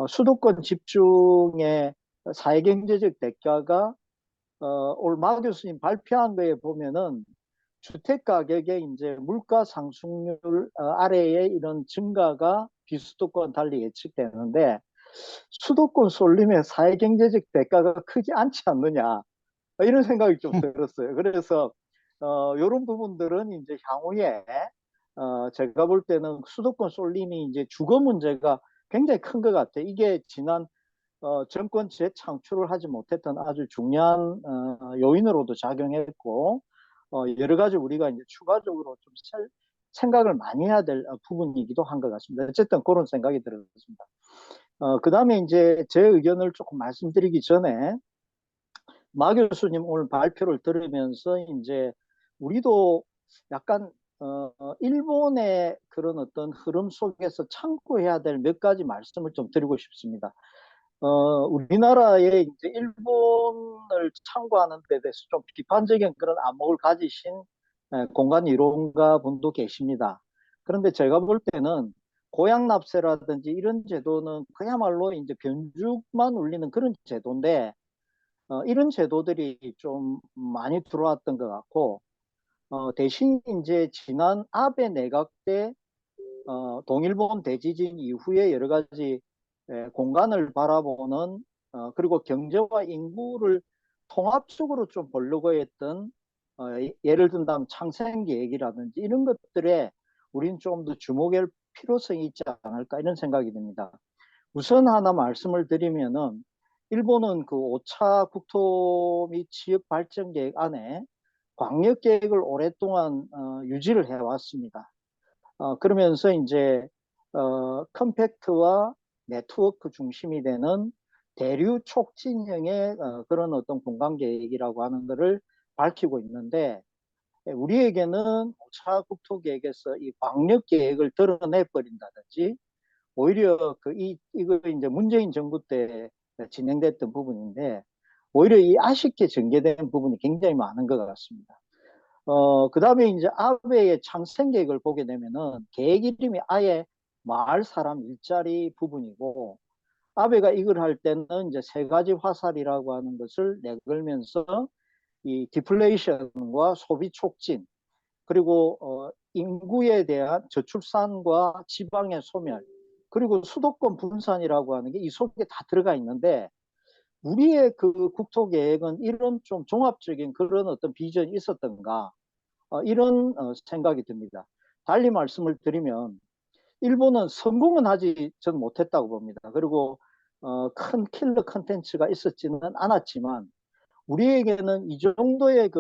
수도권 집중의 사회경제적 대가가 오늘 마 교수님 발표한 거에 보면은 주택 가격의 이제 물가 상승률 아래의 이런 증가가 비수도권 달리 예측되는데 수도권 쏠림의 사회경제적 대가가 크지 않지 않느냐 이런 생각이 좀 들었어요. 그래서 이런 부분들은 이제 향후에 제가 볼 때는 수도권 쏠림이 이제 주거 문제가 굉장히 큰 것 같아요. 이게 지난 정권 재창출을 하지 못했던 아주 중요한 요인으로도 작용했고 여러 가지 우리가 이제 추가적으로 좀 생각을 많이 해야 될 부분이기도 한 것 같습니다. 어쨌든 그런 생각이 들었습니다. 그 다음에 이제 제 의견을 조금 말씀드리기 전에 마 교수님 오늘 발표를 들으면서 이제 우리도 약간 일본의 그런 어떤 흐름 속에서 참고해야 될 몇 가지 말씀을 좀 드리고 싶습니다. 우리나라의 이제 일본을 참고하는 데 대해서 좀 비판적인 그런 안목을 가지신 공간 이론가 분도 계십니다. 그런데 제가 볼 때는 고향납세라든지 이런 제도는 그야말로 이제 변죽만 울리는 그런 제도인데 이런 제도들이 좀 많이 들어왔던 것 같고 대신 이제 지난 아베 내각 때 동일본 대지진 이후에 여러 가지 공간을 바라보는 그리고 경제와 인구를 통합적으로 좀 보려고 했던 예를 든다면 창생계획이라든지 이런 것들에 우리는 좀 더 주목할 필요성이 있지 않을까 이런 생각이 듭니다. 우선 하나 말씀을 드리면은 일본은 그 5차 국토 및 지역 발전 계획 안에 광역 계획을 오랫동안 유지를 해왔습니다. 그러면서 이제 컴팩트와 네트워크 중심이 되는 대류 촉진형의 그런 어떤 공간 계획이라고 하는 것을 밝히고 있는데 우리에게는 5차 국토계획에서 이 광역 계획을 드러내 버린다든지 오히려 이거 이제 문재인 정부 때 진행됐던 부분인데 오히려 이 아쉽게 전개된 부분이 굉장히 많은 것 같습니다. 그다음에 이제 아베의 창생 계획을 보게 되면은 계획 이름이 아예 마을 사람 일자리 부분이고 아베가 이걸 할 때는 이제 세 가지 화살이라고 하는 것을 내걸면서 이 디플레이션과 소비 촉진 그리고 인구에 대한 저출산과 지방의 소멸 그리고 수도권 분산이라고 하는 게 이 속에 다 들어가 있는데 우리의 그 국토 계획은 이런 좀 종합적인 그런 어떤 비전이 있었던가 이런 생각이 듭니다. 달리 말씀을 드리면 일본은 성공은 하지 전 못했다고 봅니다. 그리고 큰 킬러 컨텐츠가 있었지는 않았지만 우리에게는 이 정도의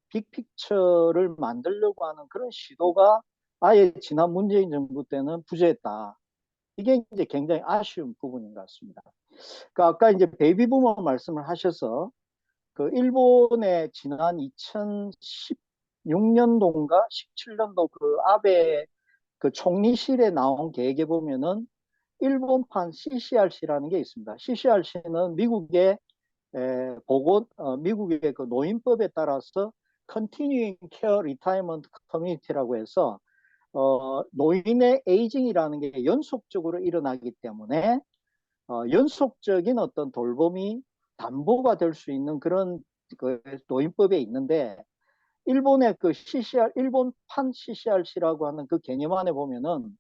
빅픽처를 만들려고 하는 그런 시도가 아예 지난 문재인 정부 때는 부재했다. 이게 이제 굉장히 아쉬운 부분인 것 같습니다. 그러니까 아까 이제 베이비 부머 말씀을 하셔서 그 일본의 지난 2016년도인가 17년도 그 아베 그 총리실에 나온 계획에 보면은 일본판 CCRC라는 게 있습니다. CCRC는 미국의 그 노인법에 따라서 Continuing Care Retirement Community라고 해서 노인의 에이징이라는 게 연속적으로 일어나기 때문에 연속적인 어떤 돌봄이 담보가 될 수 있는 그런 그 노인법에 있는데 일본의 그 일본판 CCRC라고 하는 그 개념 안에 보면은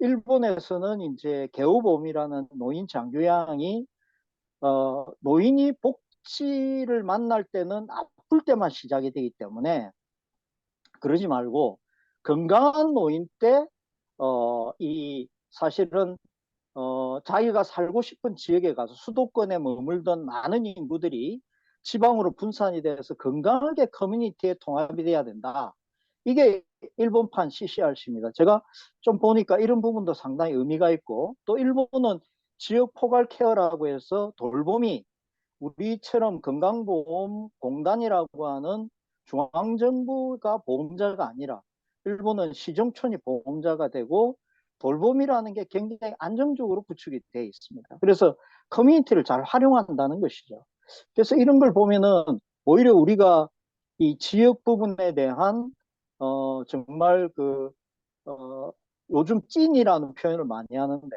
일본에서는 이제 개우봄이라는 노인 장교양이 노인이 복지를 만날 때는 아플 때만 시작이 되기 때문에 그러지 말고 건강한 노인 때 이 사실은 자기가 살고 싶은 지역에 가서 수도권에 머물던 많은 인구들이 지방으로 분산이 돼서 건강하게 커뮤니티에 통합이 돼야 된다. 이게 일본판 CCRC입니다. 제가 좀 보니까 이런 부분도 상당히 의미가 있고 또 일본은 지역 포괄 케어라고 해서 돌봄이 우리처럼 건강보험공단이라고 하는 중앙정부가 보험자가 아니라 일본은 시정촌이 보험자가 되고 돌봄이라는 게 굉장히 안정적으로 구축이 되어 있습니다. 그래서 커뮤니티를 잘 활용한다는 것이죠. 그래서 이런 걸 보면은 오히려 우리가 이 지역 부분에 대한 정말 요즘 찐이라는 표현을 많이 하는데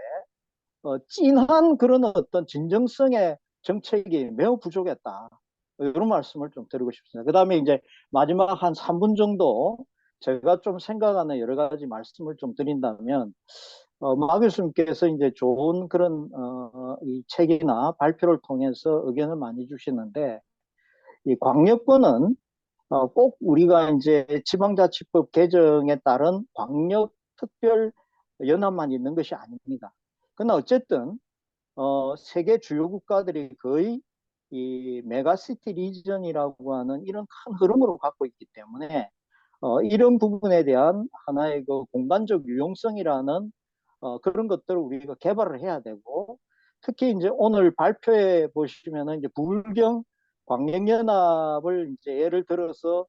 찐한 그런 어떤 진정성의 정책이 매우 부족했다. 이런 말씀을 좀 드리고 싶습니다. 그 다음에 이제 마지막 한 3분 정도 제가 좀 생각하는 여러 가지 말씀을 좀 드린다면, 마 교수님께서 이제 좋은 그런, 이 책이나 발표를 통해서 의견을 많이 주시는데, 이 광역권은 꼭 우리가 이제 지방자치법 개정에 따른 광역특별 연합만 있는 것이 아닙니다. 그러나 어쨌든 세계 주요 국가들이 거의 이 메가시티 리전이라고 하는 이런 큰 흐름으로 갖고 있기 때문에 이런 부분에 대한 하나의 그 공간적 유용성이라는 그런 것들을 우리가 개발을 해야 되고 특히 이제 오늘 발표해 보시면은 이제 부울경 광역연합을 이제 예를 들어서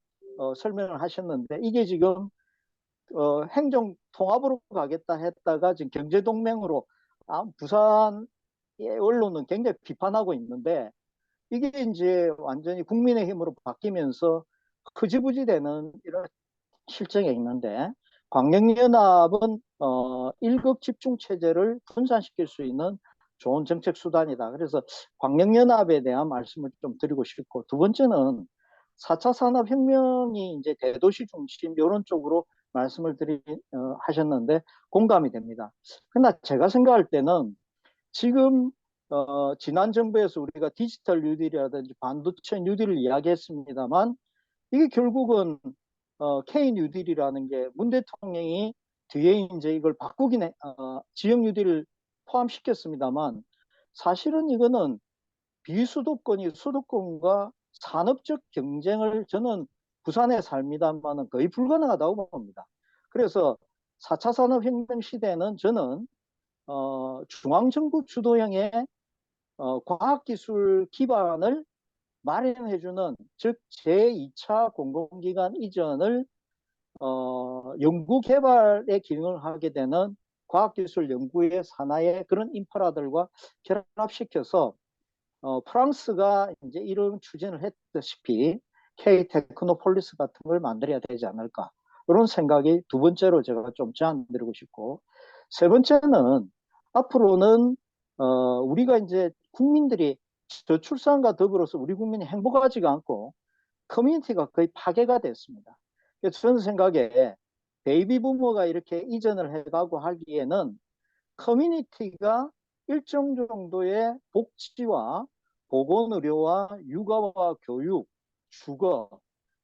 설명을 하셨는데 이게 지금 행정 통합으로 가겠다 했다가 지금 경제동맹으로 부산의 언론은 굉장히 비판하고 있는데 이게 이제 완전히 국민의힘으로 바뀌면서 흐지부지 되는 이런 실정에 있는데 광역연합은 1급 집중체제를 분산시킬 수 있는 좋은 정책 수단이다. 그래서 광역연합에 대한 말씀을 좀 드리고 싶고 두 번째는 4차 산업혁명이 이제 대도시 중심 이런 쪽으로 말씀을 하셨는데 공감이 됩니다. 그러나 제가 생각할 때는 지금 지난 정부에서 우리가 디지털 뉴딜이라든지 반도체 뉴딜을 이야기했습니다만 이게 결국은 K 뉴딜이라는 게 문 대통령이 뒤에 이제 이걸 바꾸긴 지역 뉴딜을 포함시켰습니다만 사실은 이거는 비수도권이 수도권과 산업적 경쟁을 저는 부산에 삽니다만은 거의 불가능하다고 봅니다. 그래서 4차 산업혁명 시대는 저는 중앙정부 주도형의 과학기술 기반을 마련해주는, 즉 제2차 공공기관 이전을 연구 개발의 기능을 하게 되는 과학기술 연구의 산하의 그런 인프라들과 결합시켜서 프랑스가 이제 이런 추진을 했다시피 K 테크노폴리스 같은 걸 만들어야 되지 않을까, 이런 생각이 두 번째로 제가 좀 제안드리고 싶고, 세 번째는 앞으로는 우리가 이제 국민들이 저출산과 더불어서 우리 국민이 행복하지가 않고 커뮤니티가 거의 파괴가 됐습니다. 그래서 저는 생각에 베이비 부모가 이렇게 이전을 해가고 하기에는 커뮤니티가 일정 정도의 복지와 보건의료와 육아와 교육, 주거,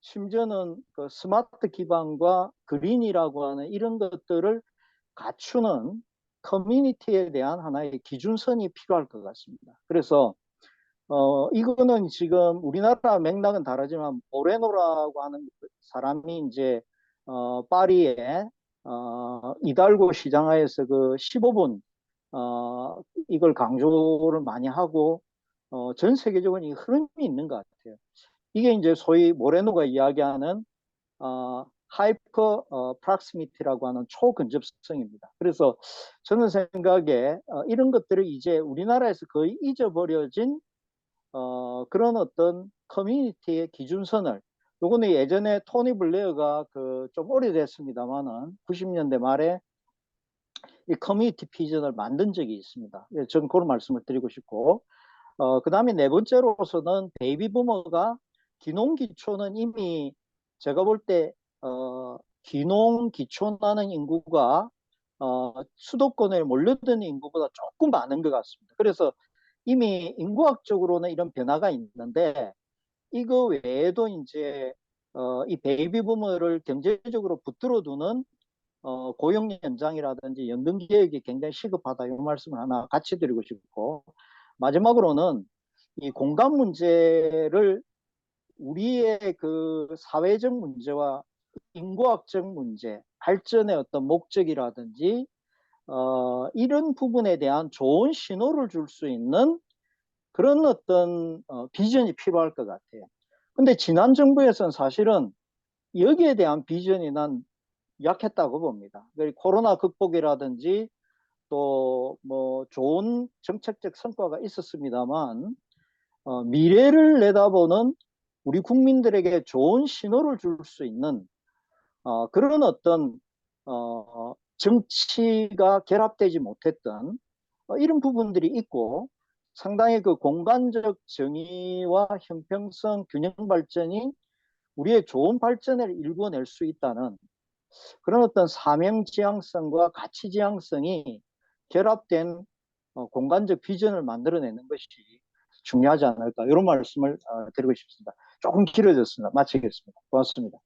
심지어는 그 스마트 기반과 그린이라고 하는 이런 것들을 갖추는 커뮤니티에 대한 하나의 기준선이 필요할 것 같습니다. 그래서 이거는 지금 우리나라 맥락은 다르지만 모레노라고 하는 사람이 이제 파리에 이달고 시장하에서 그 15분 이걸 강조를 많이 하고 전 세계적으로 이 흐름이 있는 것 같아요. 이게 이제 소위 모레노가 이야기하는 하이퍼 프락시미티라고 하는 초근접성입니다. 그래서 저는 생각에 이런 것들을 이제 우리나라에서 거의 잊어버려진 그런 어떤 커뮤니티의 기준선을, 요거는 예전에 토니 블레어가 그 좀 오래됐습니다만은 90년대 말에 이 커뮤니티 비전을 만든 적이 있습니다. 예, 저는 그런 말씀을 드리고 싶고, 그 다음에 네 번째로서는 베이비 부머가 기농기초는 이미 제가 볼 때 기농기촌하는 인구가 수도권에 몰려드는 인구보다 조금 많은 것 같습니다. 그래서 이미 인구학적으로는 이런 변화가 있는데, 이거 외에도 이제 이 베이비 부머를 경제적으로 붙들어 두는 고용 연장이라든지 연금 개혁이 굉장히 시급하다, 이 말씀을 하나 같이 드리고 싶고, 마지막으로는 이 공간 문제를 우리의 그 사회적 문제와 인구학적 문제, 발전의 어떤 목적이라든지 이런 부분에 대한 좋은 신호를 줄 수 있는 그런 어떤 비전이 필요할 것 같아요. 근데 지난 정부에서는 사실은 여기에 대한 비전이 난 약했다고 봅니다. 코로나 극복이라든지 또 뭐 좋은 정책적 성과가 있었습니다만 미래를 내다보는 우리 국민들에게 좋은 신호를 줄 수 있는 그런 어떤 정치가 결합되지 못했던 이런 부분들이 있고, 상당히 그 공간적 정의와 형평성 균형 발전이 우리의 좋은 발전을 일궈낼 수 있다는 그런 어떤 사명지향성과 가치지향성이 결합된 공간적 비전을 만들어내는 것이 중요하지 않을까, 이런 말씀을 드리고 싶습니다. 조금 길어졌습니다. 마치겠습니다. 고맙습니다.